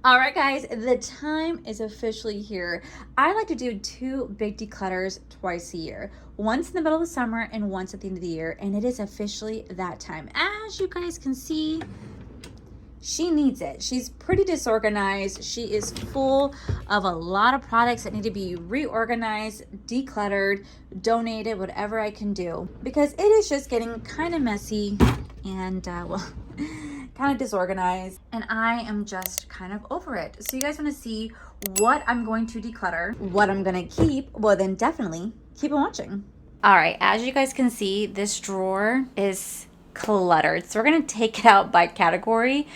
All right, guys, the time is officially here. I like to do two big declutters twice a year, once in the middle of the summer and once at the end of the year, and it is officially that time. As you guys can see, she needs it. She's pretty disorganized. She is full of a lot of products that need to be reorganized, decluttered, donated, whatever I can do, because it is just getting kind of messy and, well, kind of disorganized, and I am just kind of over it. So you guys want to see what I'm going to declutter, what I'm going to keep? Well, then definitely keep on watching. All right, as you guys can see, this drawer is cluttered. So we're going to take it out by category,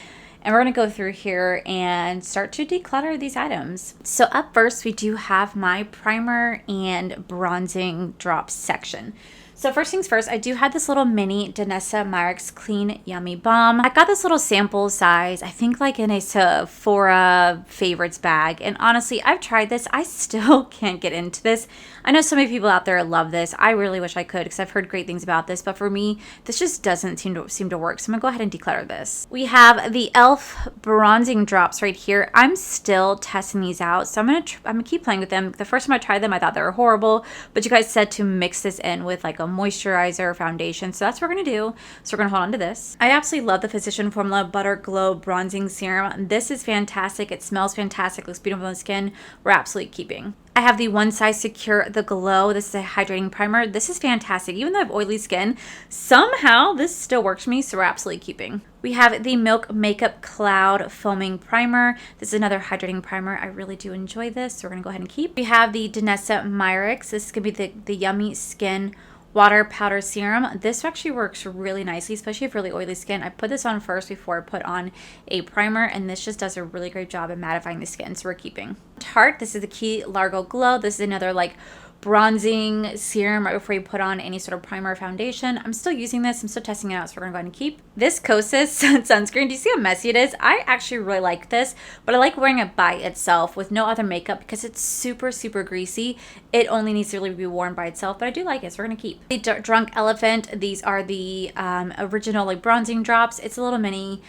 and we're going to go through here and start to declutter these items. So up first, we do have my primer and bronzing drops section. So first things first, I do have this little mini Danessa Myricks Clean Yummy Balm. I got this little sample size, I think like in a Sephora favorites bag. And honestly, I've tried this. I still can't get into this. I know so many people out there love this. I really wish I could because I've heard great things about this. But for me, this just doesn't seem to work. So I'm going to go ahead and declutter this. We have the e.l.f. bronzing drops right here. I'm still testing these out. So I'm going to keep playing with them. The first time I tried them, I thought they were horrible. But you guys said to mix this in with like a moisturizer foundation, so that's what we're gonna do. So we're gonna hold on to this. I absolutely love the Physician Formula Butter Glow Bronzing Serum. This is fantastic. It smells fantastic, looks beautiful on the skin. We're absolutely keeping. I have the One Size Secure The Glow. This is a hydrating primer. This is fantastic. Even though I have oily skin, somehow this still works for me, so we're absolutely keeping. We have the Milk Makeup Cloud Foaming Primer. This is another hydrating primer. I really do enjoy this, so we're gonna go ahead and keep. We have the Danessa Myricks. This is gonna be the Yummy Skin Water Powder Serum. This actually works really nicely, especially if you have really oily skin. I put this on first before I put on a primer, and this just does a really great job at mattifying the skin, so we're keeping. Tarte, this is the Key Largo Glow. This is another like bronzing serum right before you put on any sort of primer or foundation. I'm still using this. I'm still testing it out, so we're going to go ahead and keep. This Kosas sunscreen, do you see how messy it is? I actually really like this, but I like wearing it by itself with no other makeup because it's super, super greasy. It only needs to really be worn by itself, but I do like it, so we're going to keep. The Drunk Elephant, these are the original like bronzing drops. It's a little mini.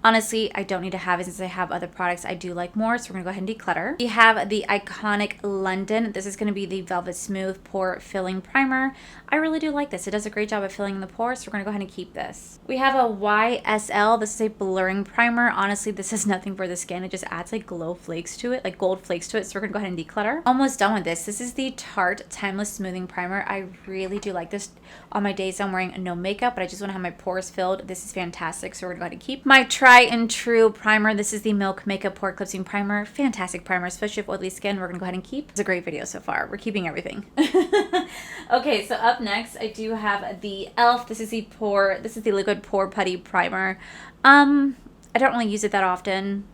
Honestly, I don't need to have it since I have other products I do like more, so we're going to go ahead and declutter. We have the Iconic London. This is going to be the Velvet Smooth Pore Filling Primer. I really do like this. It does a great job of filling in the pores, so we're going to go ahead and keep this. We have a YSL. This is a blurring primer. Honestly, this is nothing for the skin. It just adds like glow flakes to it, like gold flakes to it, so we're going to go ahead and declutter. Almost done with this. This is the Tarte Timeless Smoothing Primer. I really do like this on my days I'm wearing no makeup, but I just want to have my pores filled. This is fantastic, so we're going to go ahead and keep. My Try and True primer. This is the Milk Makeup Pore Clipping Primer. Fantastic primer, especially if oily skin. We're gonna go ahead and keep. It's a great video so far. We're keeping everything. Okay, so up next I do have the e.l.f. This is the Liquid Pore Putty Primer. I don't really use it that often.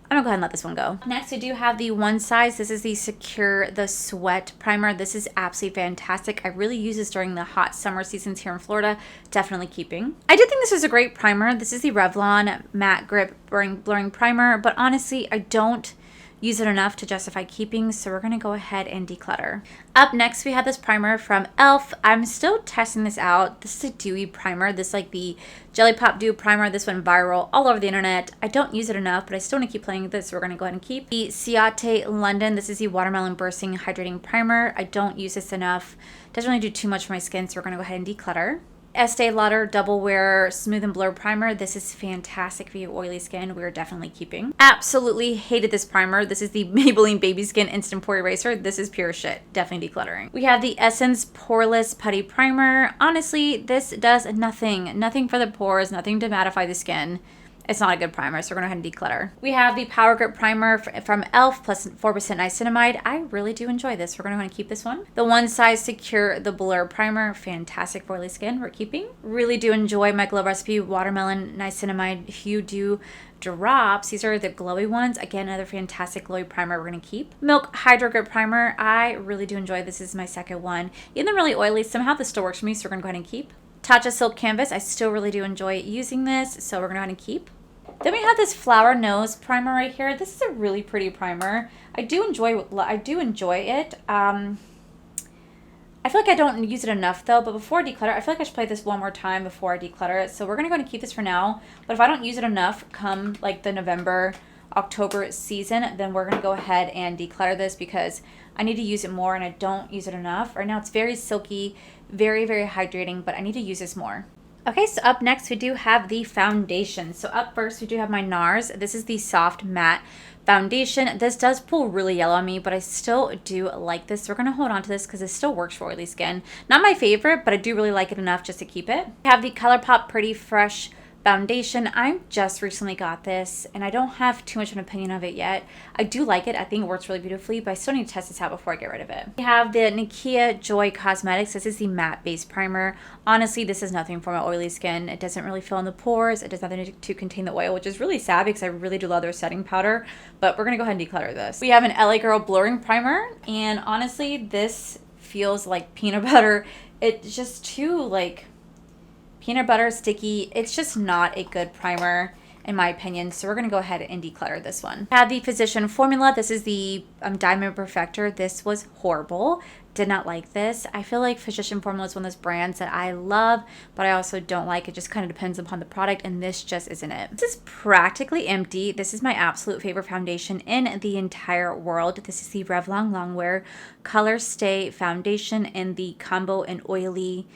I'm gonna go ahead and let this one go. Next, I do have the One Size. This is the Secure the Sweat Primer. This is absolutely fantastic. I really use this during the hot summer seasons here in Florida. Definitely keeping. I do think this is a great primer. This is the Revlon Matte Grip Blurring Primer, but honestly, I don't use it enough to justify keeping, so we're gonna go ahead and declutter. Up next, we have this primer from e.l.f. I'm still testing this out. This is a dewy primer. This is like the Jelly Pop Dew Primer. This went viral all over the internet. I don't use it enough, but I still want to keep playing with this, so we're gonna go ahead and keep. The Ciate London. This is the Watermelon Bursting Hydrating Primer. I don't use this enough. Doesn't really do too much for my skin, so we're gonna go ahead and declutter. Estee Lauder Double Wear Smooth and Blur Primer. This is fantastic for you oily skin. We're definitely keeping. Absolutely hated this primer. This is the Maybelline Baby Skin Instant Pore Eraser. This is pure shit. Definitely decluttering. We have the Essence Poreless Putty Primer. Honestly, this does nothing. Nothing for the pores, nothing to mattify the skin. It's not a good primer, so we're going to go ahead and declutter. We have the Power Grip Primer from e.l.f. plus 4% niacinamide. I really do enjoy this. We're going to want to keep this one. The One Size Secure The Blur Primer. Fantastic for oily skin. We're keeping. Really do enjoy my Glow Recipe Watermelon Niacinamide Hue Dew drops. These are the glowy ones. Again, another fantastic glowy primer we're going to keep. Milk Hydro Grip Primer. I really do enjoy this. This is my second one. Even though really oily, somehow this still works for me, so we're going to go ahead and keep. Tatcha Silk Canvas. I still really do enjoy using this, so we're going to go ahead and keep. Then we have this Flower Nose primer right here. This is a really pretty primer. I do enjoy it. I feel like I don't use it enough though, but before I declutter, I feel like I should play this one more time before I declutter it. So we're gonna go and keep this for now. But if I don't use it enough come like the November October season, then we're going to go ahead and declutter this because I need to use it more and I don't use it enough. Right now it's very silky, very, very hydrating, but I need to use this more. Okay, so up next we do have the foundation. So up first we do have my NARS. This is the Soft Matte Foundation. This does pull really yellow on me, but I still do like this. So we're going to hold on to this because it still works for oily skin. Not my favorite, but I do really like it enough just to keep it. We have the ColourPop Pretty Fresh Foundation. I just recently got this and I don't have too much of an opinion of it yet. I do like it. I think it works really beautifully, but I still need to test this out before I get rid of it. We have the Nikia Joy Cosmetics. This is the matte base primer. Honestly, this is nothing for my oily skin. It doesn't really fill in the pores. It does nothing to contain the oil, which is really sad because I really do love their setting powder, but we're gonna go ahead and declutter this. We have an LA Girl Blurring Primer, and honestly, this feels like peanut butter. It's just too like peanut butter sticky. It's just not a good primer in my opinion, so we're going to go ahead and declutter this one. I have the Physician Formula. This is the Diamond Perfector. This was horrible. Did not like this. I feel like Physician Formula is one of those brands that I love, but I also don't like. It just kind of depends upon the product, and this just isn't it. This is practically empty. This is my absolute favorite foundation in the entire world. This is the Revlon Longwear Color Stay Foundation in the combo and oily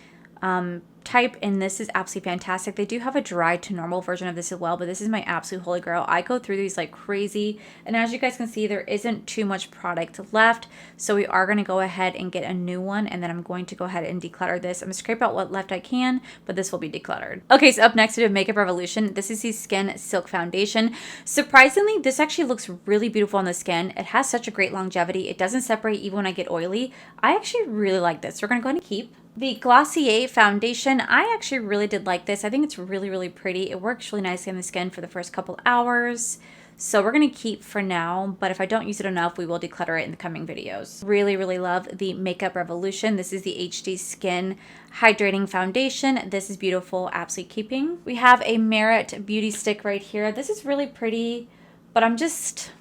type, and this is absolutely fantastic. They do have a dry to normal version of this as well, but this is my absolute holy grail. I go through these like crazy, and as you guys can see, there isn't too much product left, so we are going to go ahead and get a new one, and then I'm going to go ahead and declutter this. I'm going to scrape out what left I can, but this will be decluttered. Okay, so up next we have Makeup Revolution. This is the Skin Silk Foundation. Surprisingly, this actually looks really beautiful on the skin. It has such a great longevity. It doesn't separate even when I get oily. I actually really like this. We're going to go ahead and keep. The Glossier Foundation, I actually really did like this. I think it's really, really pretty. It works really nicely on the skin for the first couple hours. So we're going to keep for now, but if I don't use it enough, we will declutter it in the coming videos. Really, really love the Makeup Revolution. This is the HD Skin Hydrating Foundation. This is beautiful, absolutely keeping. We have a Merit Beauty Stick right here. This is really pretty, but I'm just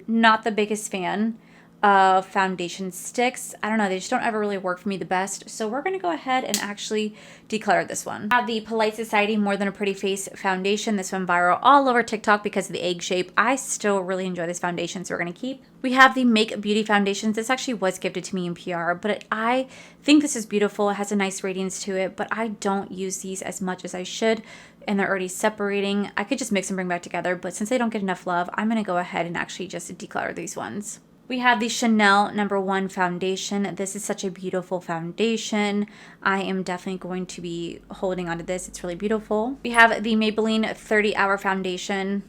not the biggest fan of foundation sticks. I don't know, they just don't ever really work for me the best. So we're going to go ahead and actually declutter this one. I have the Polite Society More Than a Pretty Face Foundation. This one viral all over TikTok because of the egg shape. I still really enjoy this foundation, so we're going to keep. We have the Make Beauty Foundations. This actually was gifted to me in PR, but I think this is beautiful. It has a nice radiance to it, but I don't use these as much as I should, and they're already separating. I could just mix and bring back together, but since they don't get enough love, I'm going to go ahead and actually just declutter these ones. We have the Chanel No. 1 Foundation. This is such a beautiful foundation. I am definitely going to be holding onto this. It's really beautiful. We have the Maybelline 30-Hour Foundation.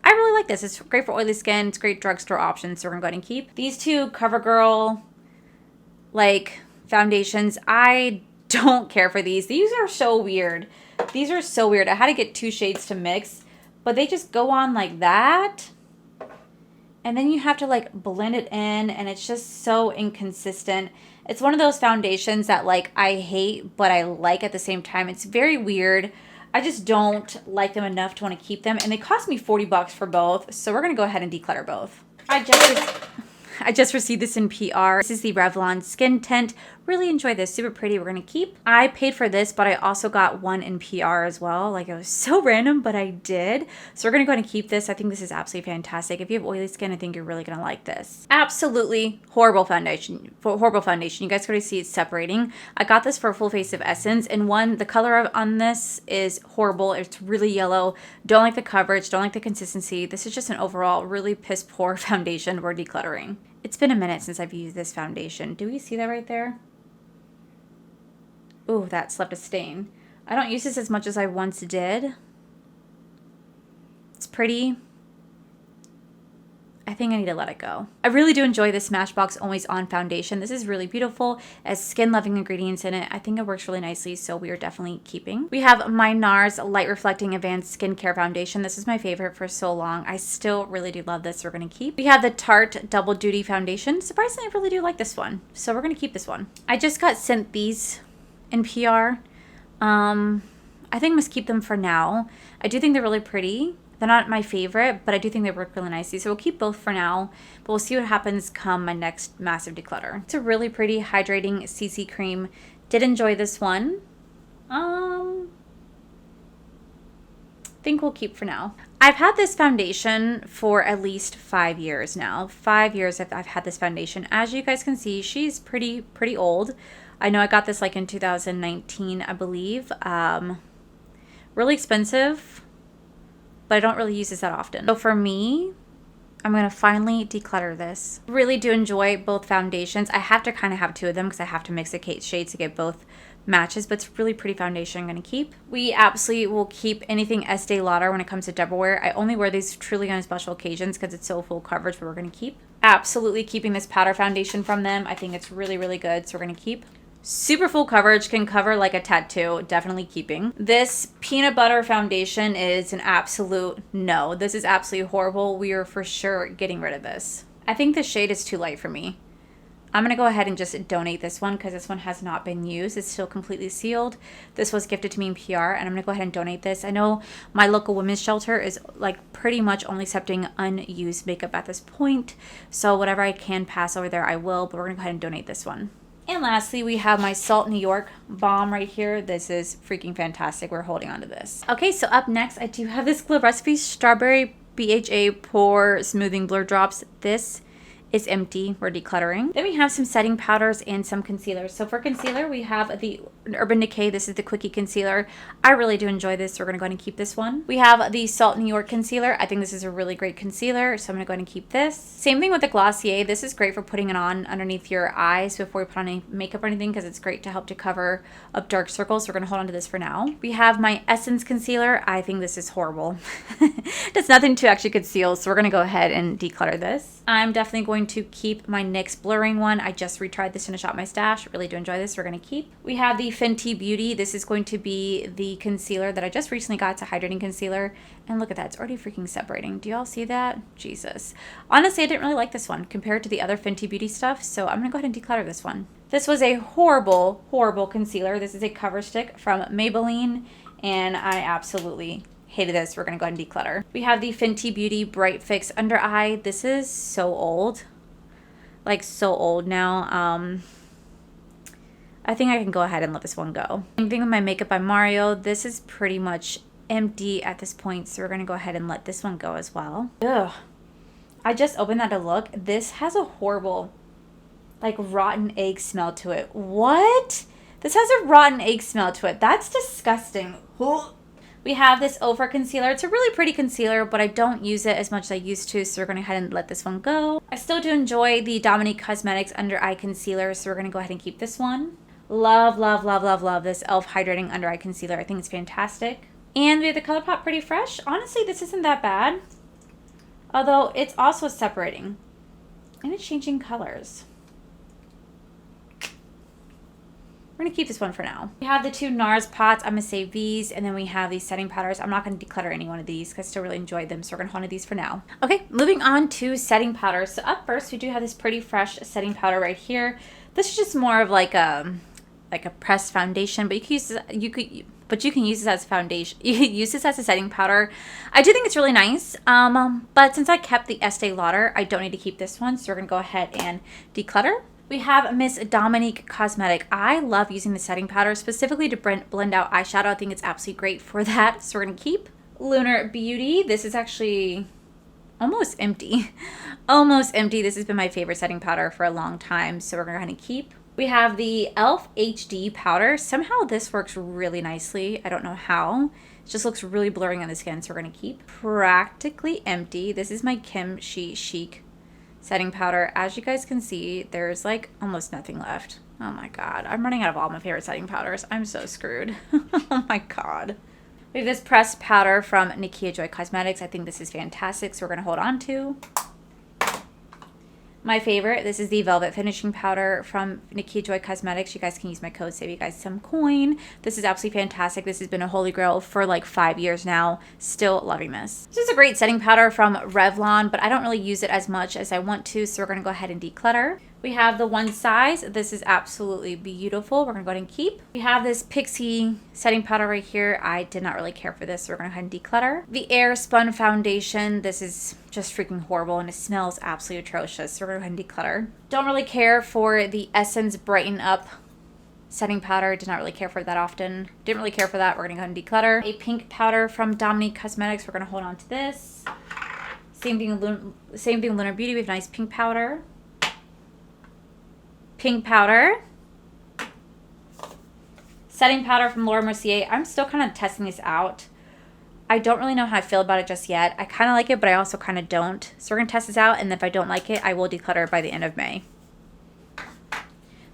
I really like this. It's great for oily skin. It's great drugstore option, so we're going to go ahead and keep. These two CoverGirl like foundations, I don't care for these. These are so weird. These are so weird. I had to get two shades to mix, but they just go on like that. And then you have to like blend it in, and it's just so inconsistent. It's one of those foundations that like I hate, but I like at the same time. It's very weird. I just don't like them enough to want to keep them. And they cost me 40 bucks for both. So we're going to go ahead and declutter both. I just received this in PR. This is the Revlon Skin Tint. Really enjoy this. Super pretty. We're going to keep. I paid for this, but I also got one in PR as well. Like, it was so random, but I did. So we're going to go ahead and keep this. I think this is absolutely fantastic. If you have oily skin, I think you're really going to like this. Absolutely horrible foundation. Horrible foundation. You guys can already see it's separating. I got this for a full face of Essence, and the color on this is horrible. It's really yellow. Don't like the coverage. Don't like the consistency. This is just an overall really piss poor foundation we're decluttering. It's been a minute since I've used this foundation. Do we see that right there? Ooh, that's left a stain. I don't use this as much as I once did. It's pretty. I think I need to let it go. I really do enjoy this Smashbox Always On Foundation. This is really beautiful. It has skin-loving ingredients in it. I think it works really nicely, so we are definitely keeping. We have my NARS Light Reflecting Advanced Skincare Foundation. This is my favorite for so long. I still really do love this. We're going to keep. We have the Tarte Double Duty Foundation. Surprisingly, I really do like this one, so we're going to keep this one. I just got sent these in PR. I think I must keep them for now. I do think they're really pretty. They're not my favorite, but I do think they work really nicely. So we'll keep both for now, but we'll see what happens come my next massive declutter. It's a really pretty hydrating CC cream. Did enjoy this one. Think we'll keep for now. I've had this foundation for at least 5 years now. 5 years I've had this foundation. As you guys can see, she's pretty old. I know I got this like in 2019, I believe. Really expensive, but I don't really use this that often. So for me, I'm going to finally declutter this. Really do enjoy both foundations. I have to kind of have two of them because I have to mix the shades to get both matches, but it's really pretty foundation I'm going to keep. We absolutely will keep anything Estee Lauder when it comes to double wear. I only wear these truly on special occasions because it's so full coverage, but we're going to keep. Absolutely keeping this powder foundation from them. I think it's really good, so we're going to keep. Super full coverage, can cover like a tattoo, definitely keeping. This peanut butter foundation is an absolute no. This is absolutely horrible. We are for sure getting rid of this. I think the shade is too light for me. I'm going to go ahead and just donate this one because this one has not been used. It's still completely sealed. This was gifted to me in PR, and I'm going to go ahead and donate this. I know my local women's shelter is like pretty much only accepting unused makeup at this point. So whatever I can pass over there, I will, but we're going to go ahead and donate this one. And lastly, we have my Salt New York balm right here. This is freaking fantastic. We're holding on to this. Okay, so up next, I do have this Glow Recipe Strawberry BHA Pore Smoothing Blur Drops. This is empty. We're decluttering. Then we have some setting powders and some concealers. So for concealer, we have the Urban Decay. This is the Quickie Concealer. I really do enjoy this, so we're going to go ahead and keep this one. We have the Salt New York Concealer. I think this is a really great concealer, so I'm going to go ahead and keep this. Same thing with the Glossier. This is great for putting it on underneath your eyes before you put on any makeup or anything because it's great to help to cover up dark circles. So we're going to hold on to this for now. We have my Essence Concealer. I think this is horrible. There's nothing to actually conceal, so we're going to go ahead and declutter this. I'm definitely going to keep my NYX blurring one. I just retried this in a shop my stash. Really do enjoy this. We're going to keep. We have the Fenty Beauty. This is going to be the concealer that I just recently got. It's a hydrating concealer. And look at that. It's already freaking separating. Do y'all see that? Jesus. Honestly, I didn't really like this one compared to the other Fenty Beauty stuff. So I'm going to go ahead and declutter this one. This was a horrible concealer. This is a cover stick from Maybelline. And I absolutely hated this. We're going to go ahead and declutter. We have the Fenty Beauty Bright Fix Under Eye. This is so old. Like so old now. I think I can go ahead and let this one go. Same thing with my Makeup by Mario. This is pretty much empty at this point, so we're going to go ahead and let this one go as well. Ugh. I just opened that to look. This has a horrible, like, rotten egg smell to it. What? This has a rotten egg smell to it. That's disgusting. We have this Ofra concealer. It's a really pretty concealer, but I don't use it as much as I used to, so we're going to go ahead and let this one go. I still do enjoy the Dominique Cosmetics Under Eye Concealer, so we're going to go ahead and keep this one. Love this e.l.f. Hydrating Under Eye Concealer. I think it's fantastic. And we have the ColourPop Pretty Fresh. Honestly, this isn't that bad, although it's also separating, and it's changing colors. We're going to keep this one for now. We have the two NARS pots. I'm going to save these. And then we have these setting powders. I'm not going to declutter any one of these because I still really enjoyed them. So we're going to hold on to these for now. Okay, moving on to setting powders. So up first, we do have this Pretty Fresh setting powder right here. This is just more of like a pressed foundation, but you can use this, you can use this as a foundation. You can use this as a setting powder. I do think it's really nice. But since I kept the Estee Lauder, I don't need to keep this one. So we're going to go ahead and declutter. We have Miss Dominique Cosmetic. I love using the setting powder specifically to blend out eyeshadow. I think it's absolutely great for that. So we're going to keep. Lunar Beauty. This is actually almost empty. Almost empty. This has been my favorite setting powder for a long time. So we're going to go ahead and keep. We have the e.l.f. HD powder. Somehow this works really nicely. I don't know how. It just looks really blurring on the skin. So we're going to keep. Practically empty. This is my Kim Chic setting powder. As you guys can see, there's like almost nothing left. Oh my god, I'm running out of all my favorite setting powders. I'm so screwed. Oh my god. We have this pressed powder from Nikia Joy Cosmetics. I think this is fantastic, so we're going to hold on to. My favorite, this is the Velvet Finishing Powder from Nikia Joy Cosmetics. You guys can use my code, save you guys some coin. This is absolutely fantastic. This has been a holy grail for like 5 years now. Still loving this. This is a great setting powder from Revlon, but I don't really use it as much as I want to, so we're going to go ahead and declutter. We have the One Size. This is absolutely beautiful. We're going to go ahead and keep. We have this Pixie setting powder right here. I did not really care for this, so we're going to go ahead and declutter. The Air Spun Foundation. This is just freaking horrible, and it smells absolutely atrocious, so we're going to go ahead and declutter. Don't really care for the Essence Brighten Up Setting powder, did not really care for it that often. Didn't really care for that. We're gonna go ahead and declutter. A pink powder from Dominique Cosmetics. We're gonna hold on to this. Same thing with Lunar Beauty. We have nice pink powder. Pink powder. Setting powder from Laura Mercier. I'm still kind of testing this out. I don't really know how I feel about it just yet. I kind of like it, but I also kind of don't. So we're going to test this out, and if I don't like it, I will declutter it by the end of May.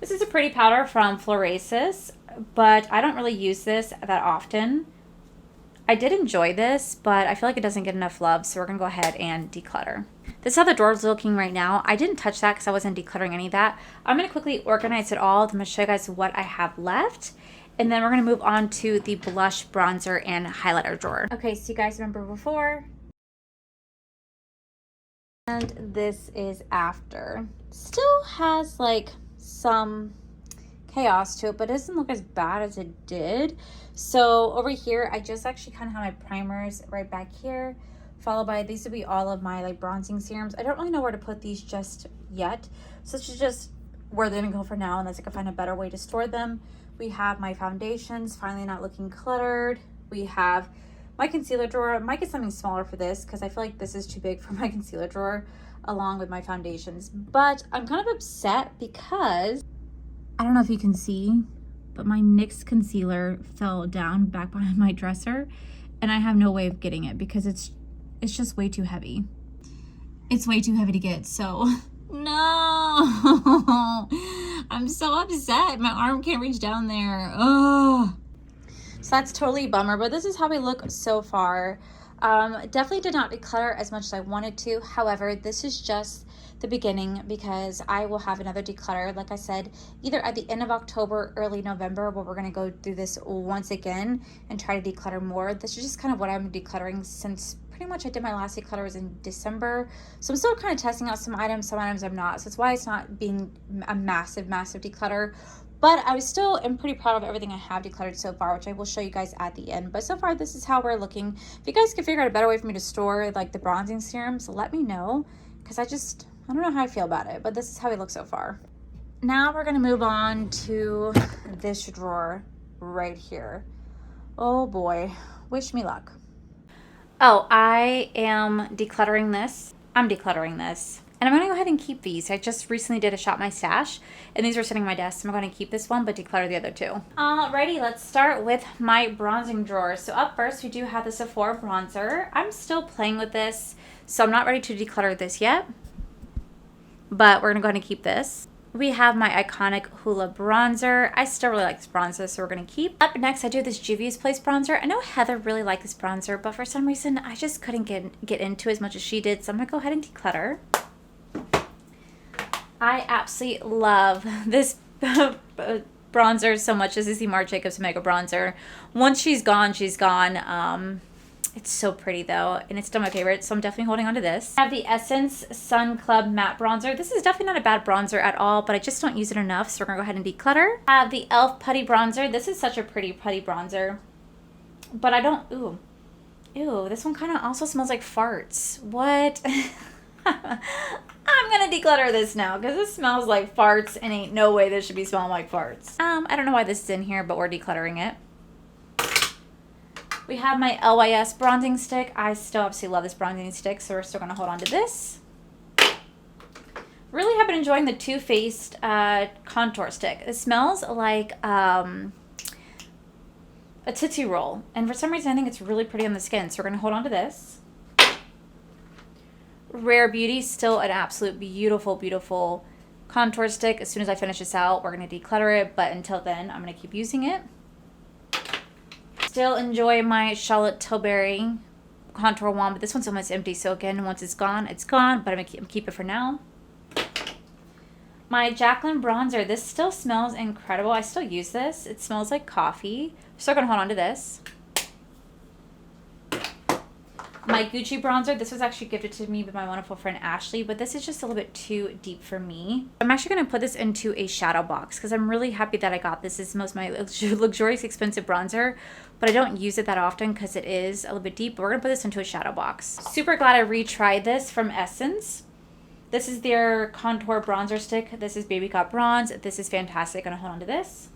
This is a pretty powder from Florasis, but I don't really use this that often. I did enjoy this, but I feel like it doesn't get enough love, so we're going to go ahead and declutter. This is how the drawer is looking right now. I didn't touch that because I wasn't decluttering any of that. I'm going to quickly organize it all. I'm going to show you guys what I have left. And then we're going to move on to the blush, bronzer, and highlighter drawer. Okay, so you guys remember before. And this is after. Still has like some chaos to it, but it doesn't look as bad as it did. So over here, I just actually kind of have my primers right back here, followed by, these would be all of my like bronzing serums. I don't really know where to put these just yet. So this is just where they're gonna go for now, unless I can find a better way to store them. We have my foundations, finally not looking cluttered. We have my concealer drawer. I might get something smaller for this because I feel like this is too big for my concealer drawer along with my foundations. But I'm kind of upset because, I don't know if you can see, but my NYX concealer fell down back behind my dresser and I have no way of getting it because it's just way too heavy. It's way too heavy to get, so no. I'm so upset. My arm can't reach down there. Oh. So that's totally a bummer, but this is how we look so far. Definitely did not declutter as much as I wanted to. However, this is just the beginning because I will have another declutter, like I said, either at the end of October, early November, where we're going to go through this once again and try to declutter more. This is just kind of what I'm decluttering since pretty much I did my last declutter was in December. So I'm still kind of testing out some items I'm not. So that's why it's not being a massive declutter. But I still am pretty proud of everything I have decluttered so far, which I will show you guys at the end. But so far, this is how we're looking. If you guys can figure out a better way for me to store like the bronzing serums, let me know. Because I don't know how I feel about it. But this is how we look so far. Now we're going to move on to this drawer right here. Oh boy, wish me luck. Oh, I am decluttering this. I'm decluttering this. And I'm going to go ahead and keep these. I just recently did a Shop My Stash, and these are sitting on my desk. So I'm going to keep this one, but declutter the other two. Alrighty, let's start with my bronzing drawer. So up first, we do have the Sephora bronzer. I'm still playing with this, so I'm not ready to declutter this yet. But we're going to go ahead and keep this. We have my iconic Hoola bronzer. I still really like this bronzer, so we're going to keep. Up next, I do this Juvia's Place bronzer. I know Heather really liked this bronzer, but for some reason, I just couldn't get into as much as she did, so I'm going to go ahead and declutter. I absolutely love this bronzer so much. This is the Marc Jacobs Mega Bronzer. Once she's gone, she's gone. It's so pretty though, and it's still my favorite, so I'm definitely holding on to this. I have the Essence Sun Club Matte Bronzer. This is definitely not a bad bronzer at all, but I just don't use it enough, so we're gonna go ahead and declutter. I have the e.l.f. Putty Bronzer. This is such a pretty putty bronzer, but I don't, ew, this one kind of also smells like farts. What? I'm gonna declutter this now because this smells like farts and ain't no way this should be smelling like farts. I don't know why this is in here, but we're decluttering it. We have my LYS bronzing stick. I still absolutely love this bronzing stick, so we're still gonna hold on to this. Really have been enjoying the Too Faced contour stick. It smells like a Tootsie Roll, and for some reason I think it's really pretty on the skin, so we're gonna hold on to this. Rare Beauty, still an absolute beautiful contour stick. As soon as I finish this out, we're going to declutter it, but until then, I'm going to keep using it. Still enjoy my Charlotte Tilbury contour wand, but this one's almost empty, so again, once it's gone, but I'm going to keep it for now. My Jaclyn bronzer, this still smells incredible. I still use this. It smells like coffee. Still going to hold on to this. My Gucci bronzer, this was actually gifted to me by my wonderful friend Ashley, but this is just a little bit too deep for me. I'm actually going to put this into a shadow box because I'm really happy that I got this. This is most of my luxurious expensive bronzer, but I don't use it that often because it is a little bit deep. But we're going to put this into a shadow box. Super glad I retried this from Essence. This is their contour bronzer stick. This is Baby Got Bronze. This is fantastic. I'm going to hold on to this.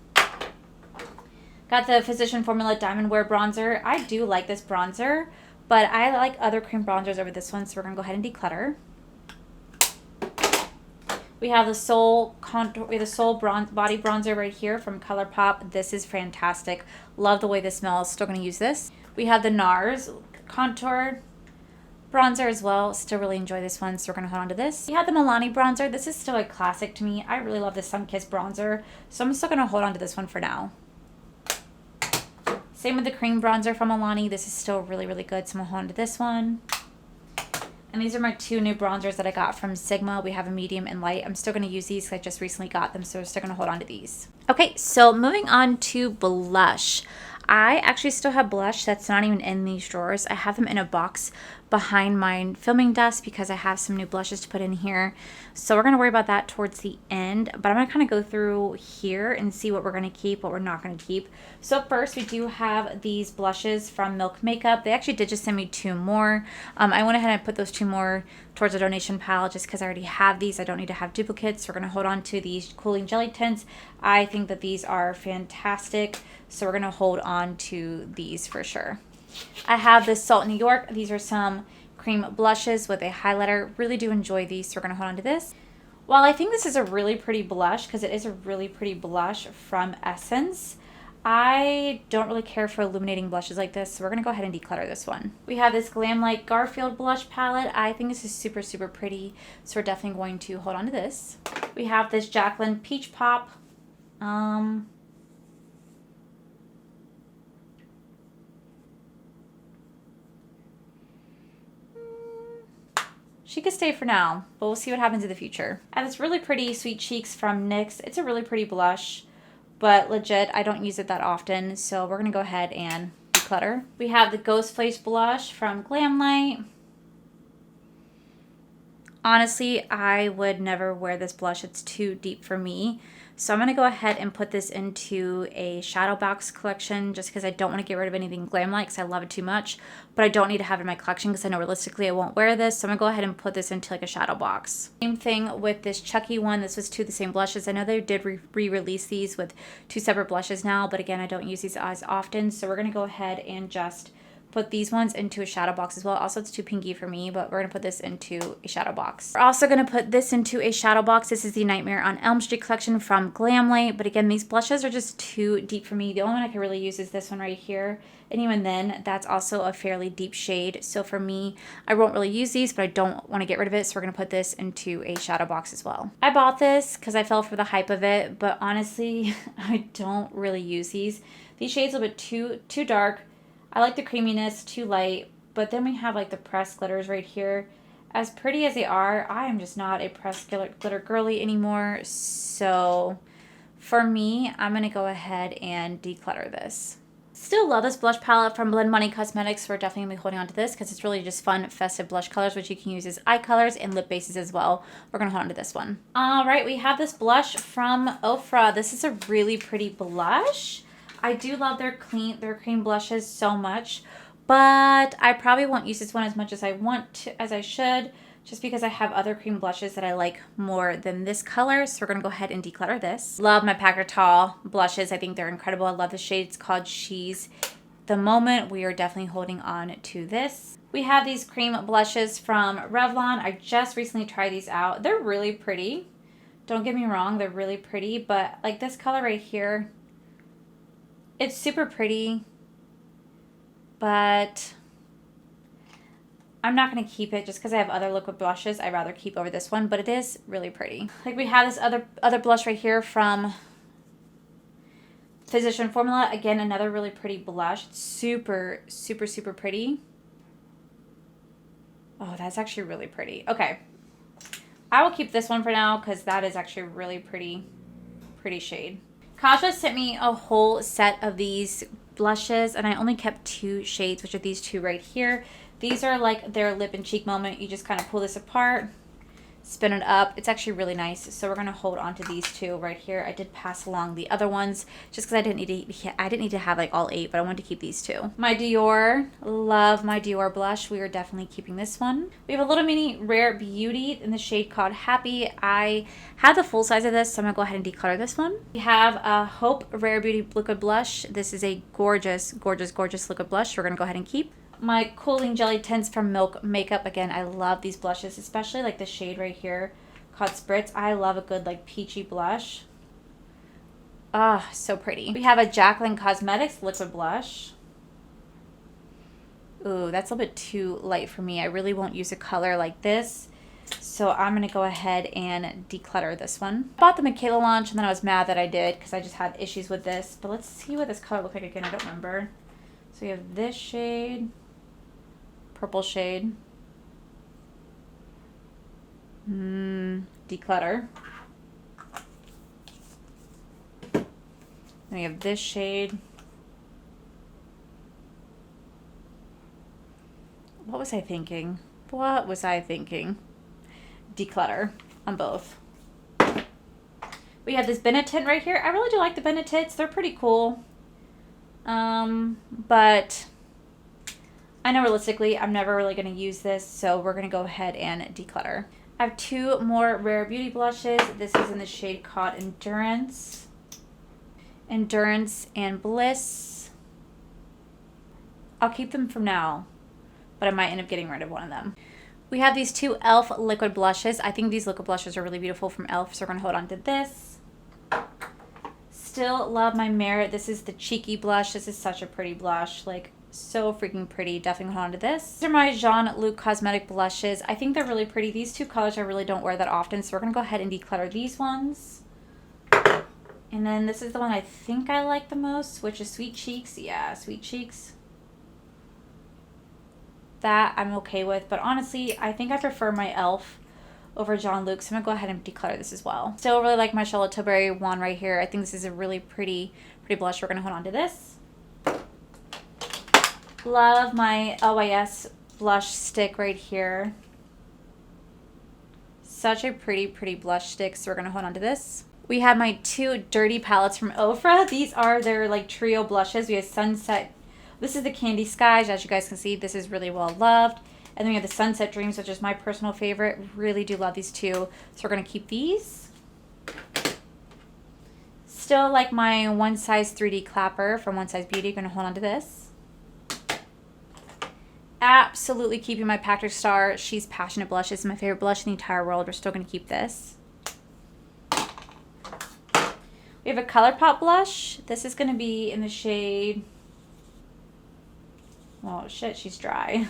Got the Physician Formula Diamond Wear Bronzer. I do like this bronzer, but I like other cream bronzers over this one, so we're going to go ahead and declutter. We have the Soul Contour, the Soul Body Bronzer right here from ColourPop. This is fantastic. Love the way this smells. Still going to use this. We have the NARS Contour Bronzer as well. Still really enjoy this one, so we're going to hold on to this. We have the Milani Bronzer. This is still a classic to me. I really love this Sunkissed Bronzer, so I'm still going to hold on to this one for now. Same with the cream bronzer from Milani. This is still really, really good, so I'm going to hold on to this one. And these are my two new bronzers that I got from Sigma. We have a medium and light. I'm still going to use these because I just recently got them, so we're still going to hold on to these. Okay, so moving on to blush. I actually still have blush that's not even in these drawers. I have them in a box behind my filming desk because I have some new blushes to put in here. So we're going to worry about that towards the end. But I'm going to kind of go through here and see what we're going to keep, what we're not going to keep. So first, we do have these blushes from Milk Makeup. They actually did just send me 2 more. I went ahead and put those 2 more towards a donation pile just because I already have these. I don't need to have duplicates. We're going to hold on to these Cooling Jelly Tints. I think that these are fantastic. So we're going to hold on to these for sure. I have this Salt New York. These are some cream blushes with a highlighter. Really do enjoy these, so we're going to hold on to this. While I think this is a really pretty blush, because it is a really pretty blush from Essence, I don't really care for illuminating blushes like this, so we're going to go ahead and declutter this one. We have this Glam Light Garfield blush palette. I think this is super, super pretty, so we're definitely going to hold on to this. We have this Jaclyn Peach Pop. She could stay for now, but we'll see what happens in the future. And this really pretty Sweet Cheeks from NYX. It's a really pretty blush, but legit, I don't use it that often, so we're going to go ahead and declutter. We have the Ghost Face blush from Glamlight. Honestly, I would never wear this blush. It's too deep for me. So I'm going to go ahead and put this into a shadow box collection just because I don't want to get rid of anything Glamlight because I love it too much. But I don't need to have it in my collection because I know realistically I won't wear this. So I'm going to go ahead and put this into like a shadow box. Same thing with this Chucky one. This was 2 of the same blushes. I know they did re-release these with 2 separate blushes now. But again, I don't use these as often. So we're going to go ahead and just put these ones into a shadow box as well. Also, it's too pinky for me, but we're going to put this into a shadow box. We're also going to put this into a shadow box. This is the Nightmare on Elm Street collection from Glamlight. But again, these blushes are just too deep for me. The only one I can really use is this one right here. And even then, that's also a fairly deep shade. So for me, I won't really use these, but I don't want to get rid of it. So we're going to put this into a shadow box as well. I bought this because I fell for the hype of it. But honestly, I don't really use these. These shades are a bit too dark. I like the creaminess, too light, but then we have like the pressed glitters right here. As pretty as they are, I am just not a pressed glitter girly anymore. So for me, I'm going to go ahead and declutter this. Still love this blush palette from Blend Money Cosmetics. We're definitely going to be holding on to this because it's really just fun, festive blush colors, which you can use as eye colors and lip bases as well. We're going to hold on to this one. All right, we have this blush from Ofra. This is a really pretty blush. I do love their cream blushes so much, but I probably won't use this one as much as I should, just because I have other cream blushes that I like more than this color. So we're going to go ahead and declutter this. Love my Packer Tall blushes. I think they're incredible. I love the shade. It's called She's the Moment. We are definitely holding on to this. We have these cream blushes from Revlon. I just recently tried these out. They're really pretty. Don't get me wrong. They're really pretty, but like this color right here, it's super pretty, but I'm not going to keep it just because I have other liquid blushes I'd rather keep over this one, but it is really pretty. Like we have this other blush right here from Physician Formula. Again, another really pretty blush. It's super, super, super pretty. Oh, that's actually really pretty. Okay. I will keep this one for now because that is actually a really pretty shade. Kaja sent me a whole set of these blushes, and I only kept 2 shades, which are these 2 right here. These are like their lip and cheek moment. You just kind of pull this apart. spin it up. It's actually really nice. So we're gonna hold on to these two right here. I did pass along the other ones just because I didn't need to have like all 8, but I wanted to keep these two. My Dior, love my Dior blush. We are definitely keeping this one. We have a little mini Rare Beauty in the shade called Happy. I have the full size of this, so I'm gonna go ahead and declutter this one. We have a Hope Rare Beauty liquid blush. This is a gorgeous, gorgeous, gorgeous liquid blush. We're gonna go ahead and keep. My Cooling Jelly Tints from Milk Makeup. Again, I love these blushes, especially like the shade right here called Spritz. I love a good like peachy blush. Ah, so pretty. We have a Jacqueline Cosmetics liquid blush. Ooh, that's a little bit too light for me. I really won't use a color like this. So I'm going to go ahead and declutter this one. I bought the Michaela launch and then I was mad that I did because I just had issues with this. But let's see what this color looks like again. I don't remember. So we have this shade. Purple shade. Declutter. Then we have this shade. What was I thinking? What was I thinking? Declutter on both. We have this Bennett tint right here. I really do like the Bennett tints. They're pretty cool. But I know realistically I'm never really going to use this, so we're going to go ahead and declutter. I have 2 more Rare Beauty blushes. This is in the shade called Endurance. Endurance and Bliss. I'll keep them from now, but I might end up getting rid of one of them. We have these 2 e.l.f. liquid blushes. I think these liquid blushes are really beautiful from e.l.f., so we're going to hold on to this. Still love my Merit. This is the Cheeky blush. This is such a pretty blush. Like, so freaking pretty. Definitely hold on to this. These are my Jean-Luc Cosmetic blushes. I think they're really pretty. These 2 colors I really don't wear that often, so we're going to go ahead and declutter these ones. And then this is the one I think I like the most, which is Sweet Cheeks. Yeah, Sweet Cheeks. That I'm okay with, but honestly, I think I prefer my e.l.f. over Jean-Luc, so I'm going to go ahead and declutter this as well. Still really like my Charlotte Tilbury one right here. I think this is a really pretty blush. We're going to hold on to this. Love my LYS blush stick right here. Such a pretty blush stick, so we're going to hold on to this. We have my 2 Dirty palettes from Ofra. These are their like trio blushes. We have Sunset. This is the Candy Skies. As you guys can see, this is really well loved. And then we have the Sunset Dreams, which is my personal favorite. Really do love these 2. So we're going to keep these. Still like my One Size 3D Clapper from One Size Beauty. Going to hold on to this. Absolutely keeping my Patrick Star She's Passionate blush. This is my favorite blush in the entire world. We're still going to keep this. We have a ColourPop blush. This is going to be in the shade... Oh shit, she's dry.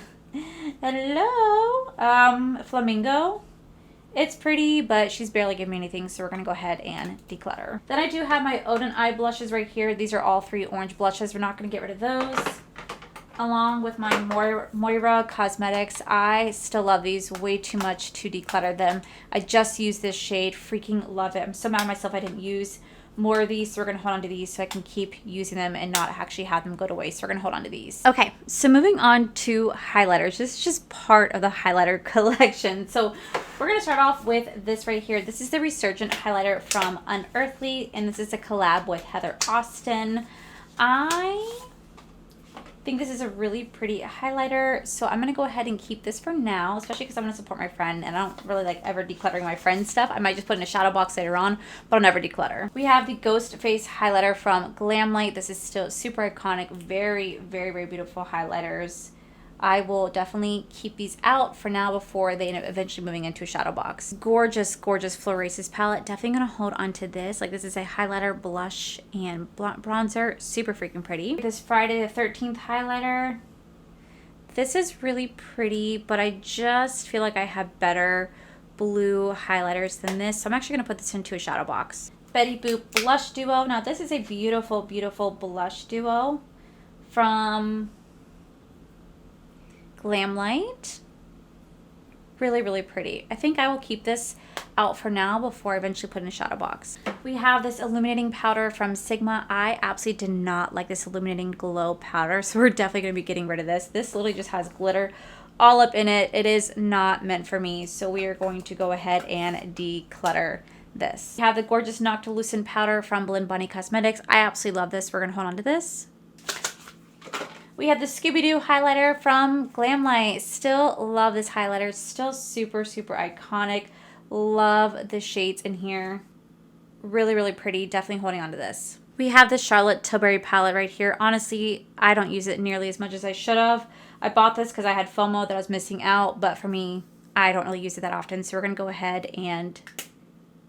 Hello. Flamingo. It's pretty, but she's barely giving me anything, so we're going to go ahead and declutter. Then I do have my Odin Eye blushes right here. These are all 3 orange blushes. We're not going to get rid of those. Along with my Moira Cosmetics. I still love these way too much to declutter them. I just used this shade. Freaking love it. I'm so mad at myself I didn't use more of these, so we're going to hold on to these so I can keep using them and not actually have them go to waste. So we're going to hold on to these. Okay, so moving on to highlighters. This is just part of the highlighter collection. So we're going to start off with this right here. This is the Resurgent highlighter from Unearthly, and this is a collab with Heather Austin. I think this is a really pretty highlighter, so I'm going to go ahead and keep this for now, especially because I'm going to support my friend, and I don't really like ever decluttering my friend's stuff. I might just put in a shadow box later on, but I'll never declutter. We have the Ghost Face highlighter from Glamlight. This is still super iconic, very beautiful highlighters. I will definitely keep these out for now before they end up eventually moving into a shadow box. Gorgeous Florasis palette. Definitely going to hold on to this. Like, this is a highlighter, blush, and bronzer. Super freaking pretty. This Friday the 13th highlighter. This is really pretty, but I just feel like I have better blue highlighters than this. So I'm actually going to put this into a shadow box. Betty Boop Blush Duo. Now, this is a beautiful blush duo from Glamlight. Really pretty. I think I will keep this out for now before I eventually put in a shadow box. We have this illuminating powder from Sigma. I absolutely did not like this illuminating glow powder, so we're definitely going to be getting rid of this. This literally just has glitter all up in it. It is not meant for me, so we are going to go ahead and declutter this. We have the gorgeous Noctilucent powder from Blend Bunny Cosmetics. I absolutely love this. We're going to hold on to this. We have the Scooby-Doo highlighter from Glamlight. Still love this highlighter. It's still super, super iconic. Love the shades in here. Really, really pretty. Definitely holding on to this. We have the Charlotte Tilbury palette right here. Honestly, I don't use it nearly as much as I should have. I bought this because I had FOMO that I was missing out, but for me, I don't really use it that often. So we're going to go ahead and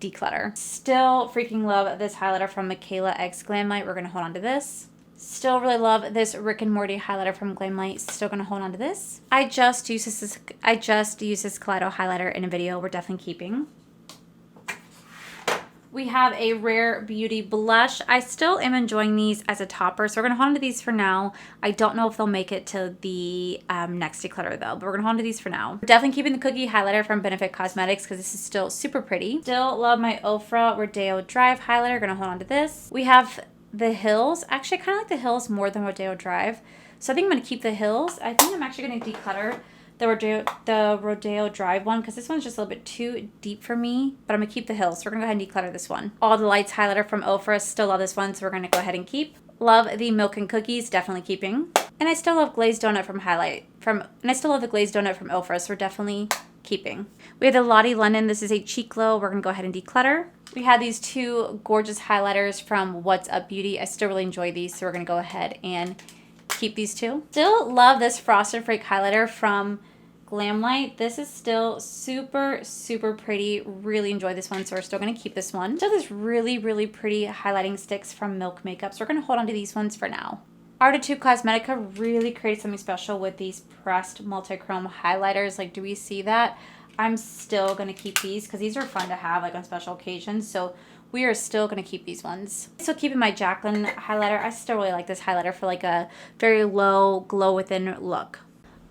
declutter. Still freaking love this highlighter from Michaela X Glamlight. We're going to hold on to this. Still really love this Rick and Morty highlighter from Glamlight. Still going to hold on to this. I just used this Kaleido highlighter in a video. We're definitely keeping. We have a Rare Beauty blush. I still am enjoying these as a topper, so we're going to hold on to these for now. I don't know if they'll make it to the next declutter though, but we're going to hold on to these for now. We're definitely keeping the Cookie highlighter from Benefit Cosmetics because this is still super pretty. Still love my Ofra Rodeo Drive highlighter. Going to hold on to this. We have the Hills. Actually, I kind of like the Hills more than Rodeo Drive, so I think I'm going to keep the Hills. I think I'm actually going to declutter the Rodeo Drive one because this one's just a little bit too deep for me, but I'm going to keep the Hills. So we're going to go ahead and declutter this one. All the Lights highlighter from Ofra. Still love this one, so we're going to go ahead and keep. Love the Milk and Cookies. Definitely keeping. And I still love Glazed Donut from and I still love the Glazed Donut from Ofra, so we're definitely keeping. We have the Lottie London. This is a cheek glow. We're going to go ahead and declutter. We have these two gorgeous highlighters from What's Up Beauty. I still really enjoy these, so we're going to go ahead and keep these two. Still love this Frosted Flake highlighter from Glamlight. This is still super, super pretty. Really enjoy this one, so we're still going to keep this one. Still this really, really pretty highlighting sticks from Milk Makeup, so we're going to hold on to these ones for now. Art2 Cosmetica really created something special with these pressed multi-chrome highlighters. Like, do we see that? I'm still going to keep these because these are fun to have like on special occasions, so we are still going to keep these ones. Still keeping my Jaclyn highlighter. I still really like this highlighter for like a very low glow within look.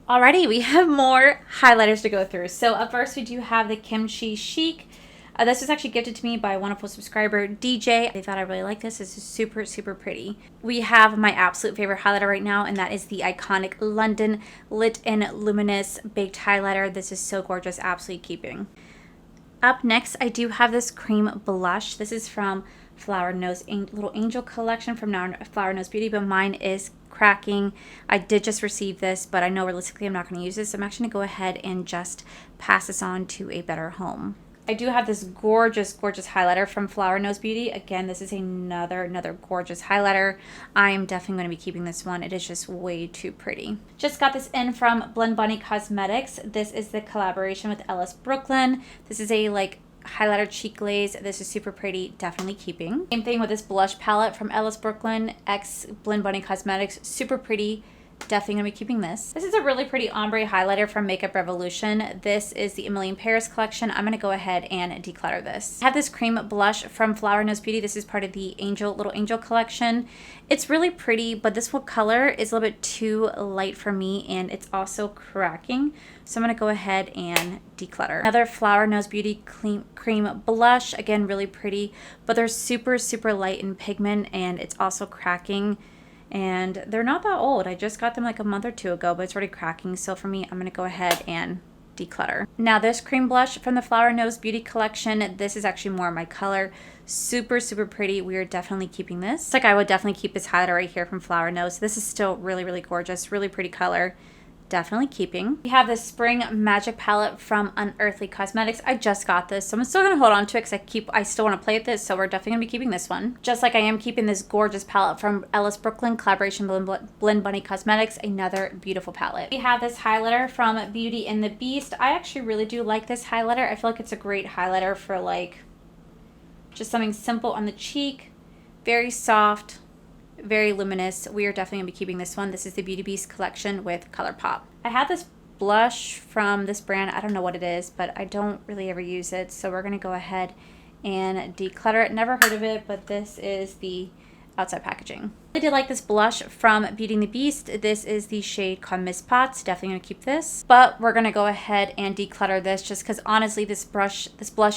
Alrighty, we have more highlighters to go through. So up first we do have the Kimchi Chic. This was actually gifted to me by a wonderful subscriber, DJ. I thought I really like this. This is super, super pretty. We have my absolute favorite highlighter right now, and that is the iconic London Lit and Luminous Baked Highlighter. This is so gorgeous, absolutely keeping. Up next, I do have this cream blush. This is from Flower Nose Little Angel collection from Flower Nose Beauty, but mine is cracking. I did just receive this, but I know realistically I'm not going to use this, so I'm actually going to go ahead and just pass this on to a better home. I do have this gorgeous, gorgeous highlighter from Flower Nose Beauty. Again, this is another gorgeous highlighter. I'm definitely going to be keeping this one. It is just way too pretty. Just got this in from Blend Bunny Cosmetics. This is the collaboration with Ellis Brooklyn. This is a like highlighter cheek glaze. This is super pretty. Definitely keeping. Same thing with this blush palette from Ellis Brooklyn x Blend Bunny Cosmetics. Super pretty. Definitely gonna be keeping this. This is a really pretty ombre highlighter from Makeup Revolution. This is the Emily in Paris collection. I'm gonna go ahead and declutter this. I have this cream blush from Flower Nose Beauty. This is part of the Little Angel collection. It's really pretty, but this one color is a little bit too light for me, and it's also cracking. So I'm gonna go ahead and declutter. Another Flower Nose Beauty cream blush. Again, really pretty, but they're super, super light in pigment, and it's also cracking. And they're not that old. I just got them like a month or two ago, but it's already cracking. So for me, I'm going to go ahead and declutter. Now this cream blush from the Flower Nose Beauty collection, this is actually more my color. Super, super pretty. We are definitely keeping this. Like, I would definitely keep this highlighter right here from Flower Nose. This is still really, really gorgeous. Really pretty color. Definitely keeping. We have the Spring Magic Palette from Unearthly Cosmetics. I just got this, so I'm still gonna hold on to it because I still want to play with this, so we're definitely gonna be keeping this one. Just like I am keeping this gorgeous palette from Ellis Brooklyn collaboration Blend Bunny Cosmetics. Another beautiful palette. We have this highlighter from Beauty and the Beast. I actually really do like this highlighter. I feel like it's a great highlighter for like just something simple on the cheek. Very soft. Very luminous. We are definitely going to be keeping this one. This is the Beauty Beast collection with ColourPop. I had this blush from this brand. I don't know what it is, but I don't really ever use it. So we're going to go ahead and declutter it. Never heard of it, but this is the outside packaging. I did like this blush from Beauty and the Beast. This is the shade called Miss Potts. Definitely going to keep this. But we're going to go ahead and declutter this just because honestly this blush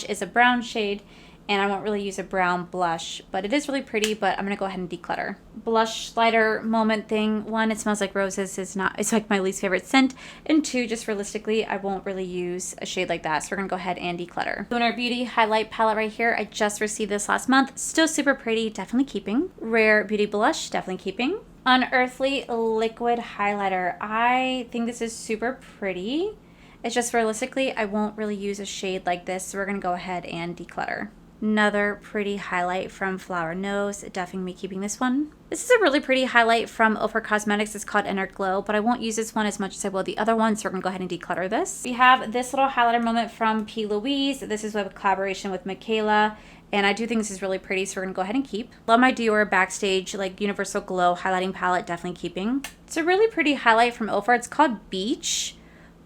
is a brown shade. and I won't really use a brown blush, but it is really pretty, but I'm gonna go ahead and declutter. Blush slider moment thing. One, it smells like roses. It's like my least favorite scent. And two, just realistically, I won't really use a shade like that. So we're gonna go ahead and declutter. Lunar Beauty highlight palette right here. I just received this last month. Still super pretty, definitely keeping. Rare Beauty blush, definitely keeping. Unearthly liquid highlighter. I think this is super pretty. It's just realistically, I won't really use a shade like this. So we're gonna go ahead and declutter. Another pretty highlight from Flower Nose. Definitely me keeping this one. This is a really pretty highlight from Ofra Cosmetics. It's called Inner Glow, but I won't use this one as much as I will the other one, so we're gonna go ahead and declutter this. We have this little highlighter moment from P. Louise. This is a collaboration with Michaela, and I do think this is really pretty, so we're gonna go ahead and keep. Love my Dior Backstage like Universal Glow highlighting palette, definitely keeping. It's a really pretty highlight from Ofra. It's called Beach.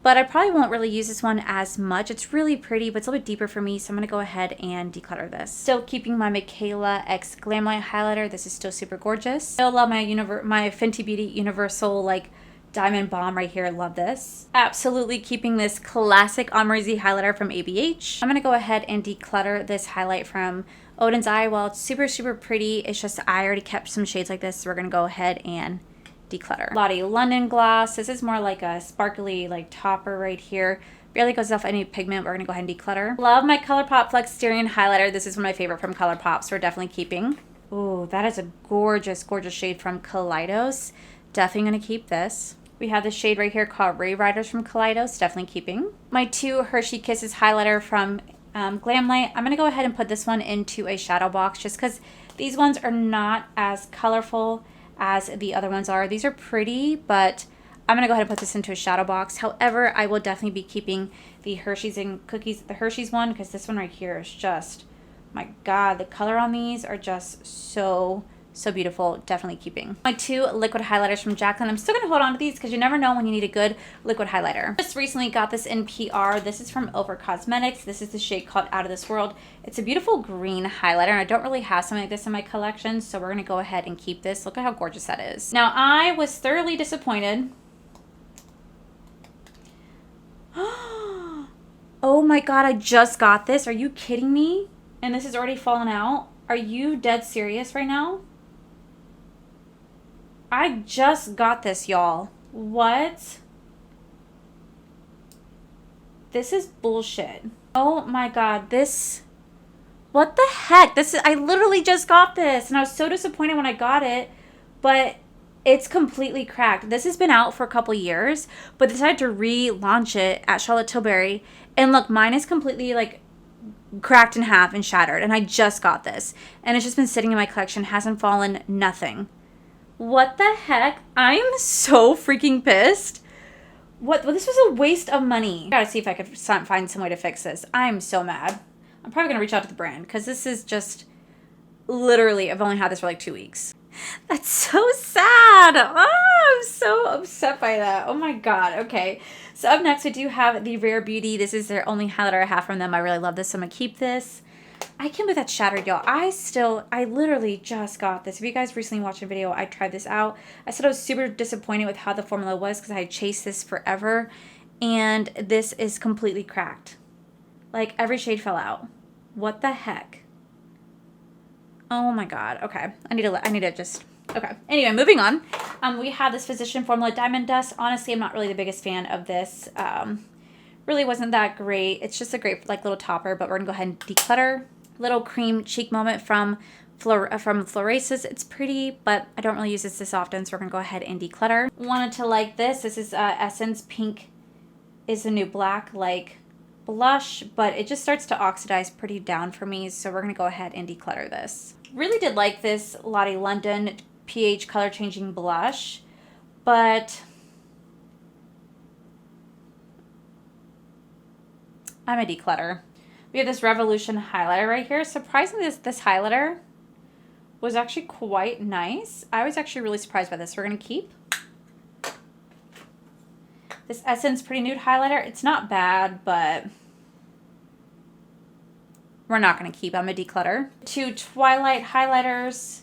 But I probably won't really use this one as much. It's really pretty, but it's a little bit deeper for me, so I'm going to go ahead and declutter this. Still keeping my Michaela X Glam Light highlighter. This is still super gorgeous. Still love my Fenty Beauty Universal like Diamond Bomb right here. Love this. Absolutely keeping this classic Omrizi highlighter from ABH. I'm going to go ahead and declutter this highlight from Odin's Eye. While it's super, super pretty, it's just I already kept some shades like this, so we're going to go ahead and declutter. Lottie London Gloss. This is more like a sparkly like topper right here. Barely goes off any pigment. We're gonna go ahead and declutter. Love my ColourPop Flexterian highlighter. This is one of my favorite from ColourPop, so we're definitely keeping. Ooh, that is a gorgeous, gorgeous shade from Kaleidos. Definitely gonna keep this. We have this shade right here called Ray Riders from Kaleidos. Definitely keeping. My two Hershey Kisses highlighter from Glam Light. I'm gonna go ahead and put this one into a shadow box just because these ones are not as colorful as the other ones are. These are pretty, but I'm gonna go ahead and put this into a shadow box. However, I will definitely be keeping the Hershey's and Cookies, the Hershey's one, because this one right here is just, my God, the color on these are just so beautiful. Definitely keeping. My two liquid highlighters from Jaclyn. I'm still gonna hold on to these because you never know when you need a good liquid highlighter. Just recently got this in PR. This is from Ofra Cosmetics. This is the shade called Out of This World. It's a beautiful green highlighter, and I don't really have something like this in my collection, so we're gonna go ahead and keep this. Look at how gorgeous that is. Now, I was thoroughly disappointed. Oh my God, I just got this. Are you kidding me? And this has already fallen out. Are you dead serious right now? I just got this, y'all. What? This is bullshit. Oh my God, this... What the heck? I literally just got this, and I was so disappointed when I got it, but it's completely cracked. This has been out for a couple years, but they decided to relaunch it at Charlotte Tilbury, and look, mine is completely like cracked in half and shattered, and I just got this, and it's just been sitting in my collection, hasn't fallen, nothing. What the heck? I am so freaking pissed. What? Well, this was a waste of money. I gotta see if I could find some way to fix this. I'm so mad. I'm probably gonna reach out to the brand because this is just literally, I've only had this for like 2 weeks. That's so sad. Oh, I'm so upset by that. Oh my God. Okay. So up next, we do have the Rare Beauty. This is their only highlighter I have from them. I really love this, so I'm gonna keep this. I can't believe that shattered, y'all. I literally just got this. If you guys recently watched a video, I tried this out. I said I was super disappointed with how the formula was because I had chased this forever, and this is completely cracked. Like, every shade fell out. What the heck? Oh my God. Okay. I need to just... Okay. Anyway, moving on. We have this Physician Formula Diamond Dust. Honestly, I'm not really the biggest fan of this. Really wasn't that great. It's just a great like little topper, but we're gonna go ahead and declutter. Little cream cheek moment from Florasis. It's pretty, but I don't really use this often, so we're gonna go ahead and declutter. Wanted to like this. This is Essence Pink is the new black like blush, but it just starts to oxidize pretty down for me, so we're gonna go ahead and declutter this. Really did like this Lottie London pH color changing blush, but I'm a declutter. We have this Revolution highlighter right here. Surprisingly, this highlighter was actually quite nice. I was actually really surprised by this. We're going to keep this Essence Pretty Nude highlighter. It's not bad, but we're not going to keep. I'm a declutter. Two Twilight highlighters.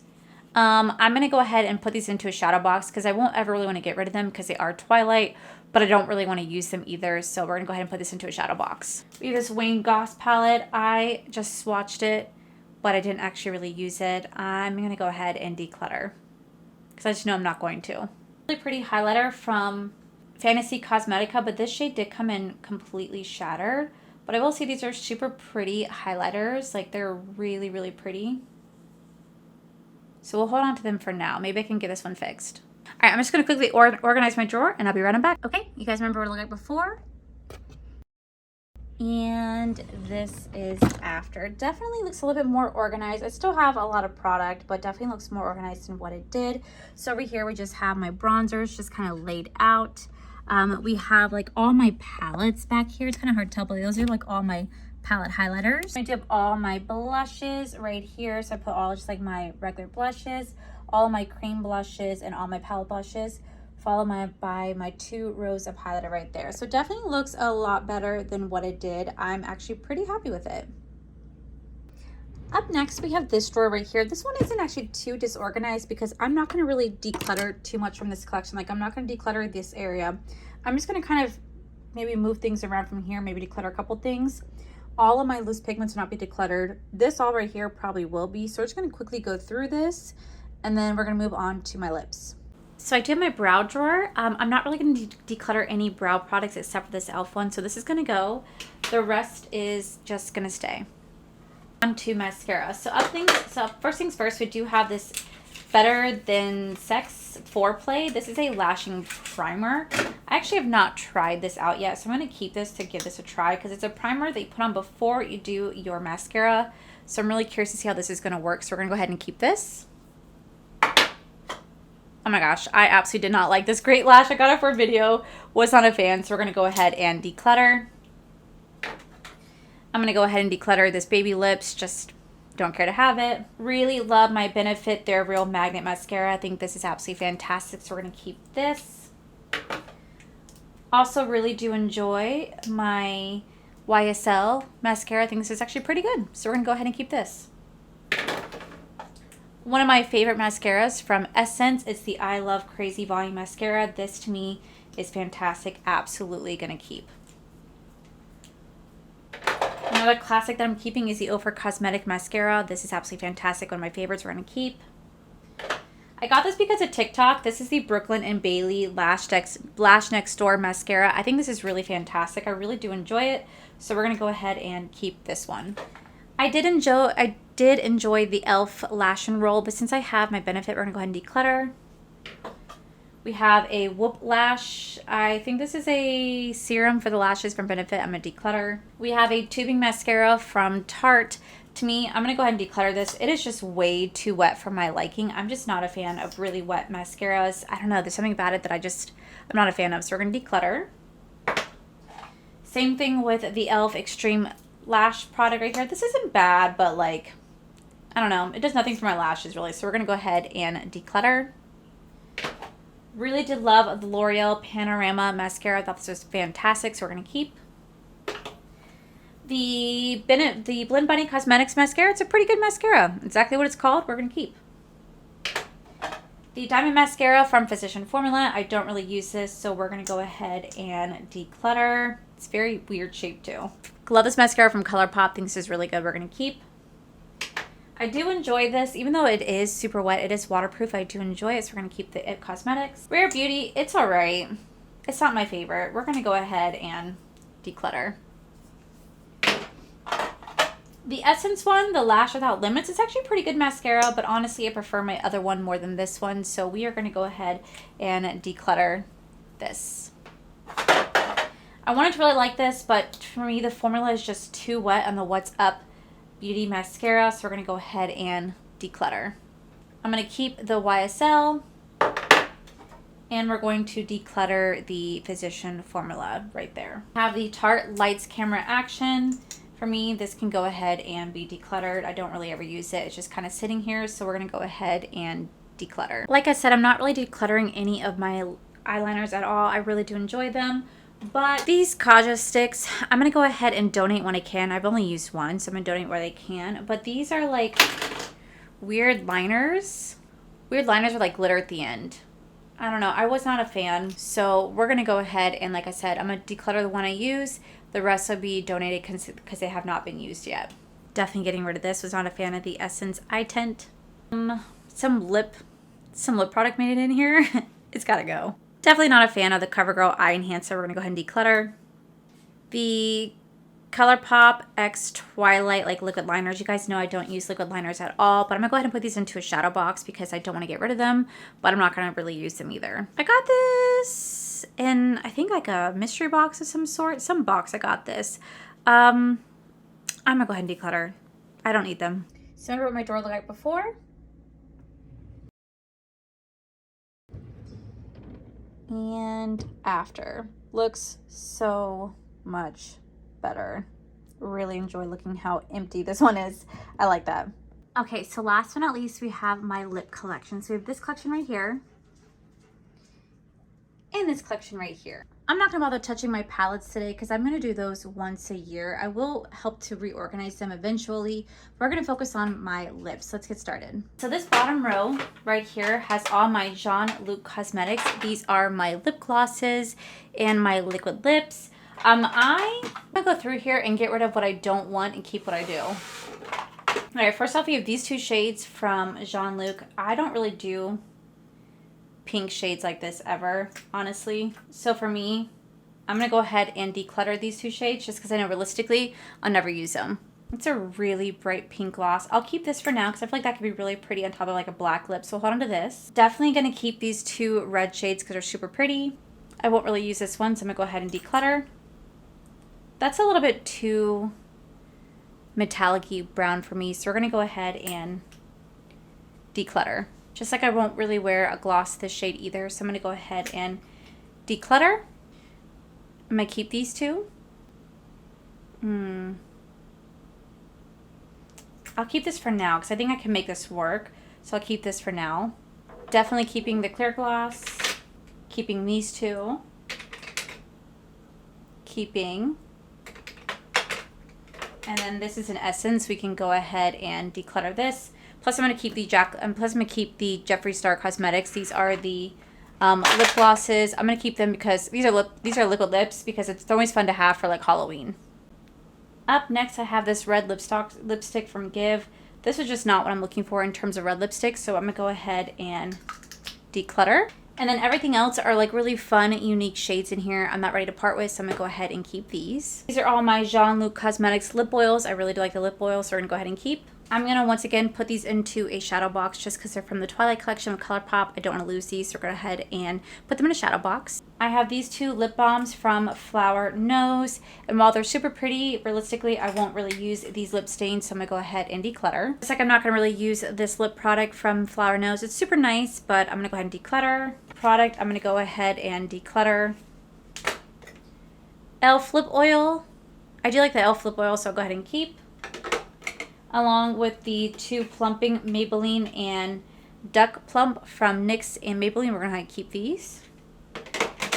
I'm going to go ahead and put these into a shadow box because I won't ever really want to get rid of them because they are Twilight, but I don't really want to use them either, so we're going to go ahead and put this into a shadow box. We have this Wayne Goss palette. I just swatched it but I didn't actually really use it. I'm going to go ahead and declutter because I just know I'm not going to. Really pretty highlighter from Fantasy Cosmetica, but this shade did come in completely shattered. But I will say these are super pretty highlighters. Like, they're really, really pretty. So we'll hold on to them for now. Maybe I can get this one fixed. All right, I'm just going to quickly organize my drawer, and I'll be right back. Okay, you guys remember what it looked like before? And this is after. Definitely looks a little bit more organized. I still have a lot of product, but definitely looks more organized than what it did. So over here, we just have my bronzers just kind of laid out. We have like all my palettes back here. It's kind of hard to tell, but those are like all my palette highlighters. I do have all my blushes right here. So I put all just like my regular blushes, all my cream blushes, and all my palette blushes, followed by my 2 rows of highlighter right there. So it definitely looks a lot better than what it did. I'm actually pretty happy with it. Up next, we have this drawer right here. This one isn't actually too disorganized because I'm not going to really declutter too much from this collection. Like, I'm not going to declutter this area. I'm just going to kind of maybe move things around from here, maybe declutter a couple things. All of my loose pigments will not be decluttered. This all right here probably will be. So we're just going to quickly go through this, and then we're going to move on to my lips. So I do have my brow drawer. I'm not really going to declutter any brow products except for this e.l.f. one. So this is going to go. The rest is just going to stay. On to mascara. So first things first, we do have this Better Than Sex Foreplay. This is a lashing primer. I actually have not tried this out yet, so I'm going to keep this to give this a try because it's a primer that you put on before you do your mascara. So I'm really curious to see how this is going to work. So we're going to go ahead and keep this. Oh my gosh, I absolutely did not like this great lash. I got it for a video, was not a fan, so we're going to go ahead and declutter. I'm going to go ahead and declutter this Baby Lips, just don't care to have it. Really love my Benefit They're Real Magnet Mascara. I think this is absolutely fantastic, so we're going to keep this. Also really do enjoy my YSL mascara. I think this is actually pretty good, so we're going to go ahead and keep this. One of my favorite mascaras from Essence is the I Love Crazy Volume Mascara. This to me is fantastic. Absolutely going to keep. Another classic that I'm keeping is the Ofra Cosmetic Mascara. This is absolutely fantastic. One of my favorites we're going to keep. I got this because of TikTok. This is the Brooklyn & Bailey Lash Next Door Mascara. I think this is really fantastic. I really do enjoy it. So we're going to go ahead and keep this one. I did enjoy the e.l.f. Lash and Roll, but since I have my Benefit, we're going to go ahead and declutter. We have a Whoop Lash. I think this is a serum for the lashes from Benefit. I'm going to declutter. We have a tubing mascara from Tarte. To me, I'm going to go ahead and declutter this. It is just way too wet for my liking. I'm just not a fan of really wet mascaras. I don't know. There's something about it that I'm not a fan of. So we're going to declutter. Same thing with the e.l.f. Extreme Lash product right here. This isn't bad, but like, I don't know. It does nothing for my lashes really. So we're going to go ahead and declutter. Really did love the L'Oreal Panorama Mascara. I thought this was fantastic, so we're going to keep. The Blend Bunny Cosmetics Mascara. It's a pretty good mascara. Exactly what it's called. We're going to keep. The Diamond Mascara from Physician Formula. I don't really use this, so we're going to go ahead and declutter. It's very weird shape too. Love this mascara from ColourPop. Think this is really good. We're going to keep. I do enjoy this, even though it is super wet. It is waterproof. I do enjoy it, so we're going to keep the It Cosmetics. Rare Beauty, it's all right. It's not my favorite. We're going to go ahead and declutter. The Essence one, the Lash Without Limits, it's actually a pretty good mascara, but honestly, I prefer my other one more than this one, so we are going to go ahead and declutter this. I wanted to really like this, but for me, the formula is just too wet on the What's Up Beauty Mascara, so we're going to go ahead and declutter. I'm going to keep the YSL, and we're going to declutter the Physician Formula right there. I have the Tarte Lights Camera Action. For me, this can go ahead and be decluttered. I don't really ever use it. It's just kind of sitting here, so we're going to go ahead and declutter. Like I said, I'm not really decluttering any of my eyeliners at all. I really do enjoy them. But these Kaja sticks, I'm going to go ahead and donate when I can. I've only used one, so I'm going to donate where they can. But these are like weird liners. Weird liners with like glitter at the end. I don't know. I was not a fan. So we're going to go ahead and, like I said, I'm going to declutter the one I use. The rest will be donated because they have not been used yet. Definitely getting rid of this. Was not a fan of the Essence Eye Tint. Some lip product made it in here. It's gotta go. Definitely not a fan of the CoverGirl Eye Enhancer. We're gonna go ahead and declutter. The ColourPop X Twilight like liquid liners. You guys know I don't use liquid liners at all, but I'm gonna go ahead and put these into a shadow box because I don't want to get rid of them, but I'm not gonna really use them either. I got this in, I think, like a mystery box of some sort. Some box I got this. I'm gonna go ahead and declutter. I don't need them. So remember what my drawer looked like before? And after. Looks so much better. Really enjoy looking how empty this one is. I like that. Okay, so last but not least, we have my lip collection. So we have this collection right here and this collection right here. I'm not gonna bother touching my palettes today because I'm gonna do those once a year. I will help to reorganize them eventually. We're gonna focus on my lips. Let's get started. So this bottom row right here has all my Jean-Luc Cosmetics. These are my lip glosses and my liquid lips. I'm gonna go through here and get rid of what I don't want and keep what I do. All right, first off, we have these two shades from Jean-Luc. I don't really do pink shades like this ever, honestly. So for me, I'm gonna go ahead and declutter these two shades just because I know realistically I'll never use them. It's a really bright pink gloss. I'll keep this for now because I feel like that could be really pretty on top of like a black lip. So hold on to this. Definitely gonna keep these two red shades because they're super pretty. I won't really use this one, so I'm gonna go ahead and declutter. That's a little bit too metallic-y brown for me, so we're gonna go ahead and declutter. Just like I won't really wear a gloss this shade either, so I'm gonna go ahead and declutter. I'm gonna keep these two. I'll keep this for now because I think I can make this work, so I'll keep this for now. Definitely keeping the clear gloss, keeping these two, keeping. And then this is an Essence. We can go ahead and declutter this. Plus, I'm going to keep the Jeffree Star Cosmetics. These are the lip glosses. I'm going to keep them because these are liquid lips because it's always fun to have for like Halloween. Up next, I have this red lipstick from Give. This is just not what I'm looking for in terms of red lipstick, so I'm going to go ahead and declutter. And then everything else are like really fun, unique shades in here I'm not ready to part with, so I'm going to go ahead and keep these. These are all my Jean-Luc Cosmetics lip oils. I really do like the lip oils, so we're going to go ahead and keep. I'm going to once again put these into a shadow box just because they're from the Twilight collection of ColourPop. I don't want to lose these, so we're going to go ahead and put them in a shadow box. I have these two lip balms from Flower Nose, and while they're super pretty, realistically, I won't really use these lip stains, so I'm going to go ahead and declutter. Just like I'm not going to really use this lip product from Flower Nose. It's super nice, but I'm going to go ahead and declutter. Product, I'm going to go ahead and declutter. e.l.f. lip oil. I do like the e.l.f. lip oil, so I'll go ahead and keep. Along with the two plumping Maybelline and Duck Plump from NYX and Maybelline. We're going to keep these.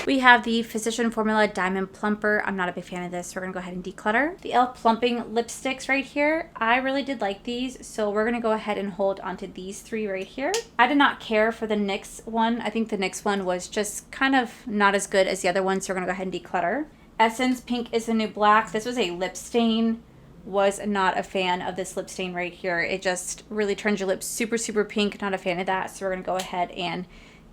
We have the Physician Formula Diamond Plumper. I'm not a big fan of this, so we're going to go ahead and declutter. The e.l.f. Plumping lipsticks right here. I really did like these, so we're going to go ahead and hold onto these three right here. I did not care for the NYX one. I think the NYX one was just kind of not as good as the other one, so we're going to go ahead and declutter. Essence Pink is the New Black. This was a lip stain. Was not a fan of this lip stain right here. It just really turns your lips super, super pink. Not a fan of that, so we're going to go ahead and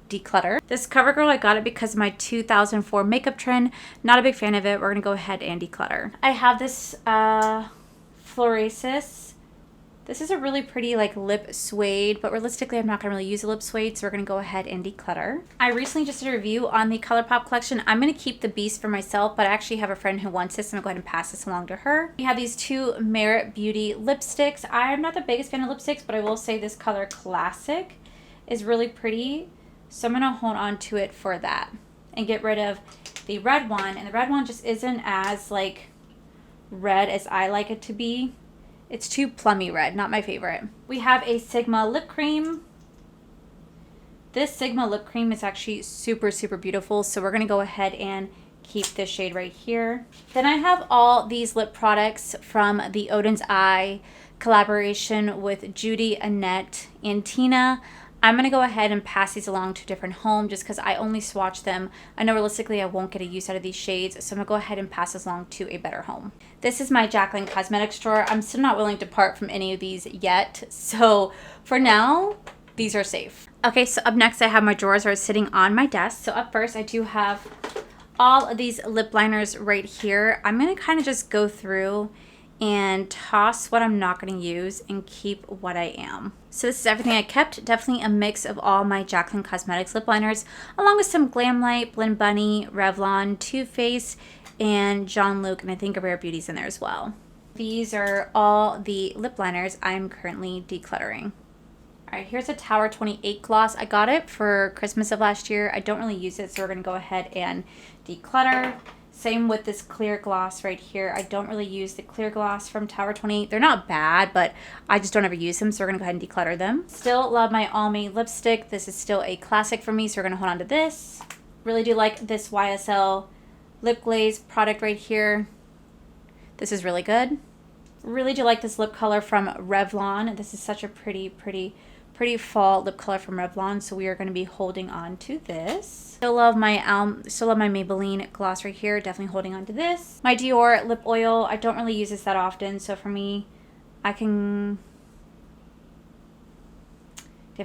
declutter. This CoverGirl, I got it because of my 2004 makeup trend. Not a big fan of it. We're going to go ahead and declutter. I have this Florasis. This is a really pretty like lip suede, but realistically I'm not going to really use a lip suede, so we're going to go ahead and declutter. I recently just did a review on the ColourPop collection. I'm going to keep the Beast for myself, but I actually have a friend who wants this, so I'm going to go ahead and pass this along to her. We have these two Merit Beauty lipsticks. I'm not the biggest fan of lipsticks, but I will say this color Classic is really pretty, so I'm going to hold on to it for that and get rid of the red one. And the red one just isn't as like red as I like it to be. It's too plummy red, not my favorite. We have a Sigma lip cream. This Sigma lip cream is actually super, super beautiful, so we're going to go ahead and keep this shade right here. Then I have all these lip products from the Odin's Eye collaboration with Judy, Annette, and Tina. I'm going to go ahead and pass these along to a different home just because I only swatch them. I know realistically I won't get a use out of these shades, so I'm going to go ahead and pass this along to a better home. This is my Jaclyn Cosmetics drawer. I'm still not willing to part from any of these yet, so for now, these are safe. Okay, so up next I have my drawers that are sitting on my desk. So up first I do have all of these lip liners right here. I'm going to kind of just go through and toss what I'm not going to use and keep what I am. So this is everything I kept. Definitely a mix of all my Jaclyn Cosmetics lip liners, along with some Glam Light, Blend Bunny, Revlon, Too Faced, and John Luke, and I think a Rare Beauty's in there as well. These are all the lip liners I'm currently decluttering. All right, here's a Tower 28 gloss. I got it for Christmas of last year. I don't really use it, so we're gonna go ahead and declutter. Same with this clear gloss right here. I don't really use the clear gloss from Tower 28. They're not bad, but I just don't ever use them, so we're gonna go ahead and declutter them. Still love my Almay lipstick. This is still a classic for me, so we're gonna hold on to this. Really do like this YSL lip glaze product right here. This is really good. Really do like this lip color from Revlon. This is such a pretty fall lip color from Revlon, so we are going to be holding on to this. Still love my Maybelline gloss right here. Definitely holding on to this. My Dior lip oil. I don't really use this that often, so for me, I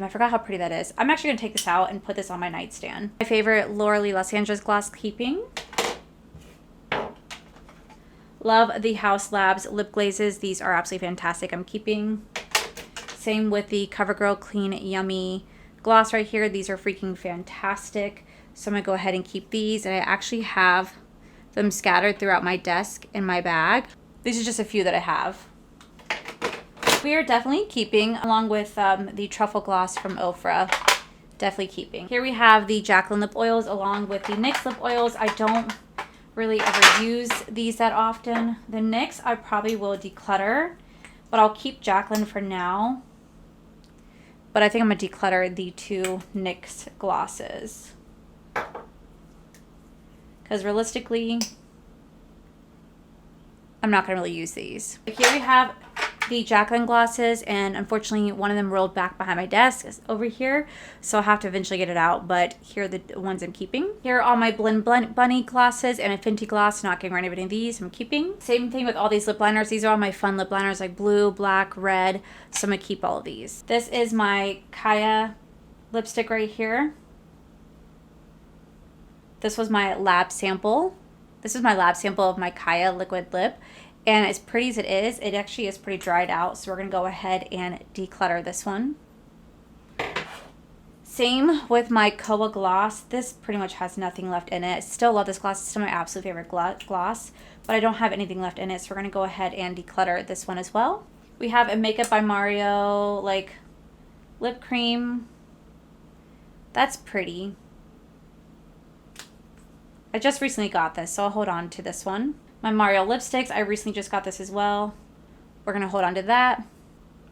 forgot how pretty that is. I'm actually going to take this out and put this on my nightstand. My favorite Laura Lee Los Angeles gloss, keeping. Love the House Labs lip glazes. These are absolutely fantastic. I'm keeping. Same with the CoverGirl Clean Yummy gloss right here. These are freaking fantastic. So I'm going to go ahead and keep these. And I actually have them scattered throughout my desk in my bag. These are just a few that I have. We are definitely keeping, along with the Truffle Gloss from Ofra. Definitely keeping. Here we have the Jaclyn lip oils along with the NYX lip oils. I don't really ever use these that often. The NYX I probably will declutter, but I'll keep Jaclyn for now. But I think I'm going to declutter the two NYX glosses. Because realistically, I'm not going to really use these. Here we have the Jaclyn glosses, and unfortunately one of them rolled back behind my desk over here, so I'll have to eventually get it out, but here are the ones I'm keeping. Here are all my Blend Bunny glosses and a Fenty gloss. Not getting rid of any of these, I'm keeping. Same thing with all these lip liners. These are all my fun lip liners, like blue, black, red, so I'm gonna keep all of these. This is my Kaya lipstick right here. This was my lab sample. This is my lab sample of my Kaya liquid lip. And as pretty as it actually is pretty dried out. So we're going to go ahead and declutter this one. Same with my Koa gloss. This pretty much has nothing left in it. Still love this gloss. It's still my absolute favorite gloss. But I don't have anything left in it. So we're going to go ahead and declutter this one as well. We have a Makeup by Mario like lip cream. That's pretty. I just recently got this, so I'll hold on to this one. My Mario lipsticks, I recently just got this as well. We're going to hold on to that.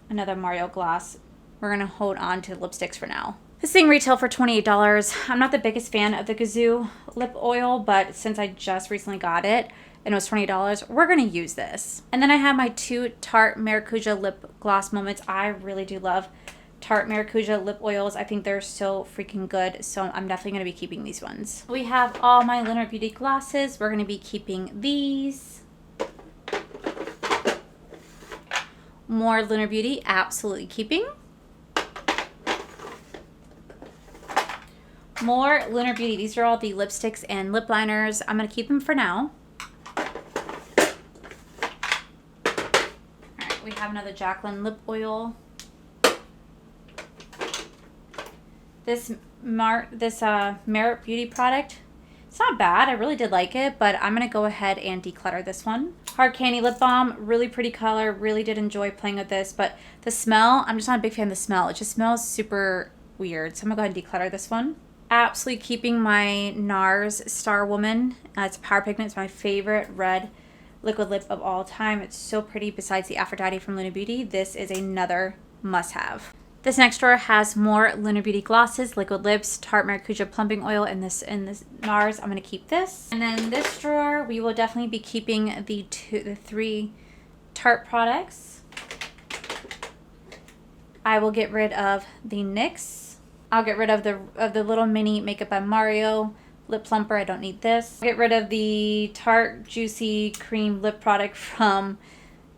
Another Mario gloss. We're going to hold on to the lipsticks for now. This thing retailed for $28. I'm not the biggest fan of the Gazoo lip oil, but since I just recently got it and it was $20, we're going to use this. And then I have my two Tarte Maracuja lip gloss moments. I really do love Tarte Maracuja lip oils. I think they're so freaking good, so I'm definitely going to be keeping these ones. We have all my Lunar Beauty glosses. We're going to be keeping these. More Lunar Beauty, absolutely keeping. More Lunar Beauty. These are all the lipsticks and lip liners. I'm going to keep them for now. All right, we have another Jaclyn lip oil. This Merit Beauty product, it's not bad. I really did like it, but I'm going to go ahead and declutter this one. Hard Candy Lip Balm, really pretty color. Really did enjoy playing with this, but the smell, I'm just not a big fan of the smell. It just smells super weird, so I'm going to go ahead and declutter this one. Absolutely keeping my NARS Star Woman. It's Power Pigment. It's my favorite red liquid lip of all time. It's so pretty. Besides the Aphrodite from Lunar Beauty, this is another must-have. This next drawer has more Lunar Beauty glosses, liquid lips, Tarte Maracuja plumping oil, and this NARS. I'm going to keep this. And then this drawer, we will definitely be keeping the three Tarte products. I will get rid of the NYX. I'll get rid of the little mini Makeup by Mario lip plumper. I don't need this. I'll get rid of the Tarte Juicy Cream lip product from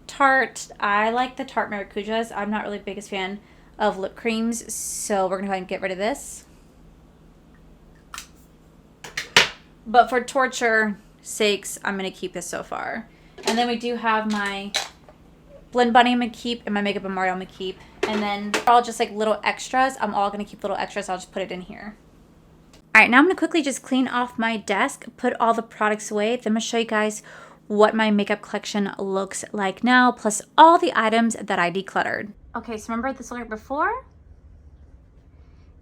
Tarte. I like the Tarte Maracujas. I'm not really the biggest fan of lip creams, so we're gonna go ahead and get rid of this. But for torture sakes, I'm gonna keep this so far. And then we do have my Blend Bunny I'm gonna keep, and my Makeup by Mario I'm gonna keep. And then they're all just like little extras. I'm all gonna keep little extras. I'll just put it in here. All right, now I'm gonna quickly just clean off my desk, put all the products away. Then I'm gonna show you guys what my makeup collection looks like now, plus all the items that I decluttered. Okay, so remember this looked like before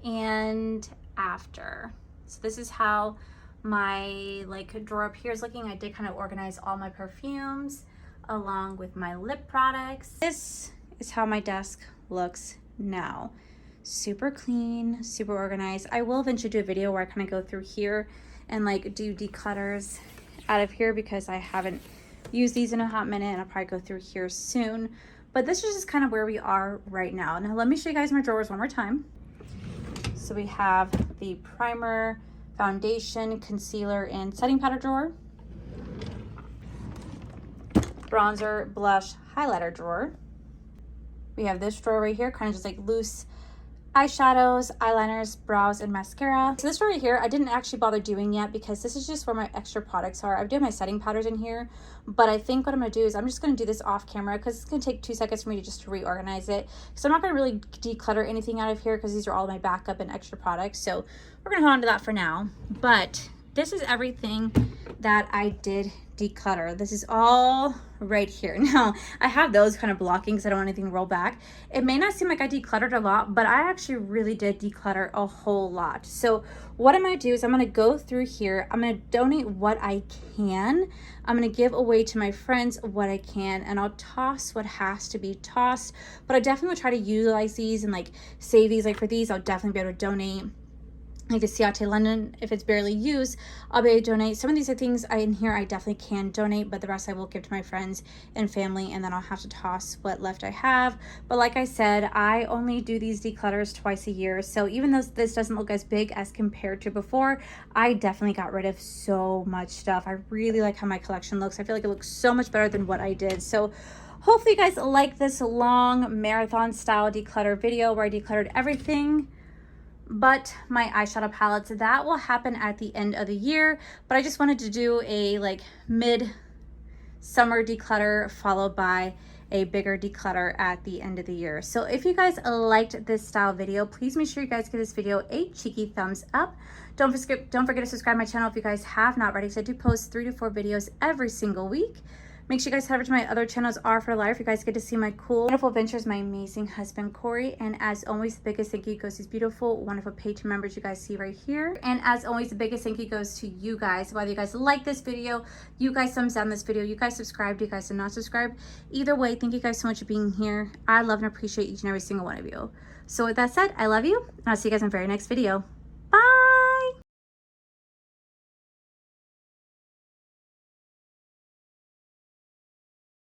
and after. So this is how my like drawer up here is looking. I did kind of organize all my perfumes along with my lip products. This is how my desk looks now. Super clean, super organized. I will eventually do a video where I kind of go through here and like do declutters out of here because I haven't used these in a hot minute, and I'll probably go through here soon. But this is just kind of where we are right now. Now let me show you guys my drawers one more time. So we have the primer, foundation, concealer, and setting powder drawer. Bronzer, blush, highlighter drawer. We have this drawer right here, kind of just like loose eyeshadows, eyeliners, brows, and mascara. So this drawer right here, I didn't actually bother doing yet because this is just where my extra products are. I've done my setting powders in here, but I think what I'm gonna do is I'm just gonna do this off camera because it's gonna take 2 seconds for me to just reorganize it. So I'm not gonna really declutter anything out of here because these are all my backup and extra products. So we're gonna hold on to that for now. But this is everything that I did declutter. This is all right here. Now I have those kind of blocking because I don't want anything to roll back. It may not seem like I decluttered a lot, but I actually really did declutter a whole lot. So what I'm going to do is I'm going to go through here. I'm going to donate what I can. I'm going to give away to my friends what I can, and I'll toss what has to be tossed. But I definitely will try to utilize these and like save these. Like for these, I'll definitely be able to donate. Like the Ciate London, if it's barely used, I'll be able to donate. Some of these are things in here I definitely can donate, but the rest I will give to my friends and family, and then I'll have to toss what left I have. But like I said, I only do these declutters twice a year, so even though this doesn't look as big as compared to before, I definitely got rid of so much stuff. I really like how my collection looks. I feel like it looks so much better than what I did. So hopefully you guys like this long marathon style declutter video where I decluttered everything but my eyeshadow palettes. That will happen at the end of the year, but I just wanted to do a like mid-summer declutter followed by a bigger declutter at the end of the year. So if you guys liked this style video, please make sure you guys give this video a cheeky thumbs up. Don't forget to subscribe to my channel if you guys have not already, because I do post 3 to 4 videos every single week. Make sure you guys head over to my other channels, R for Life. You guys get to see my cool, wonderful adventures, my amazing husband, Corey. And as always, the biggest thank you goes to these beautiful, wonderful Patreon members you guys see right here. And as always, the biggest thank you goes to you guys. Whether you guys like this video, you guys thumbs down this video, you guys subscribed, you guys did not subscribe. Either way, thank you guys so much for being here. I love and appreciate each and every single one of you. So with that said, I love you, and I'll see you guys in the very next video.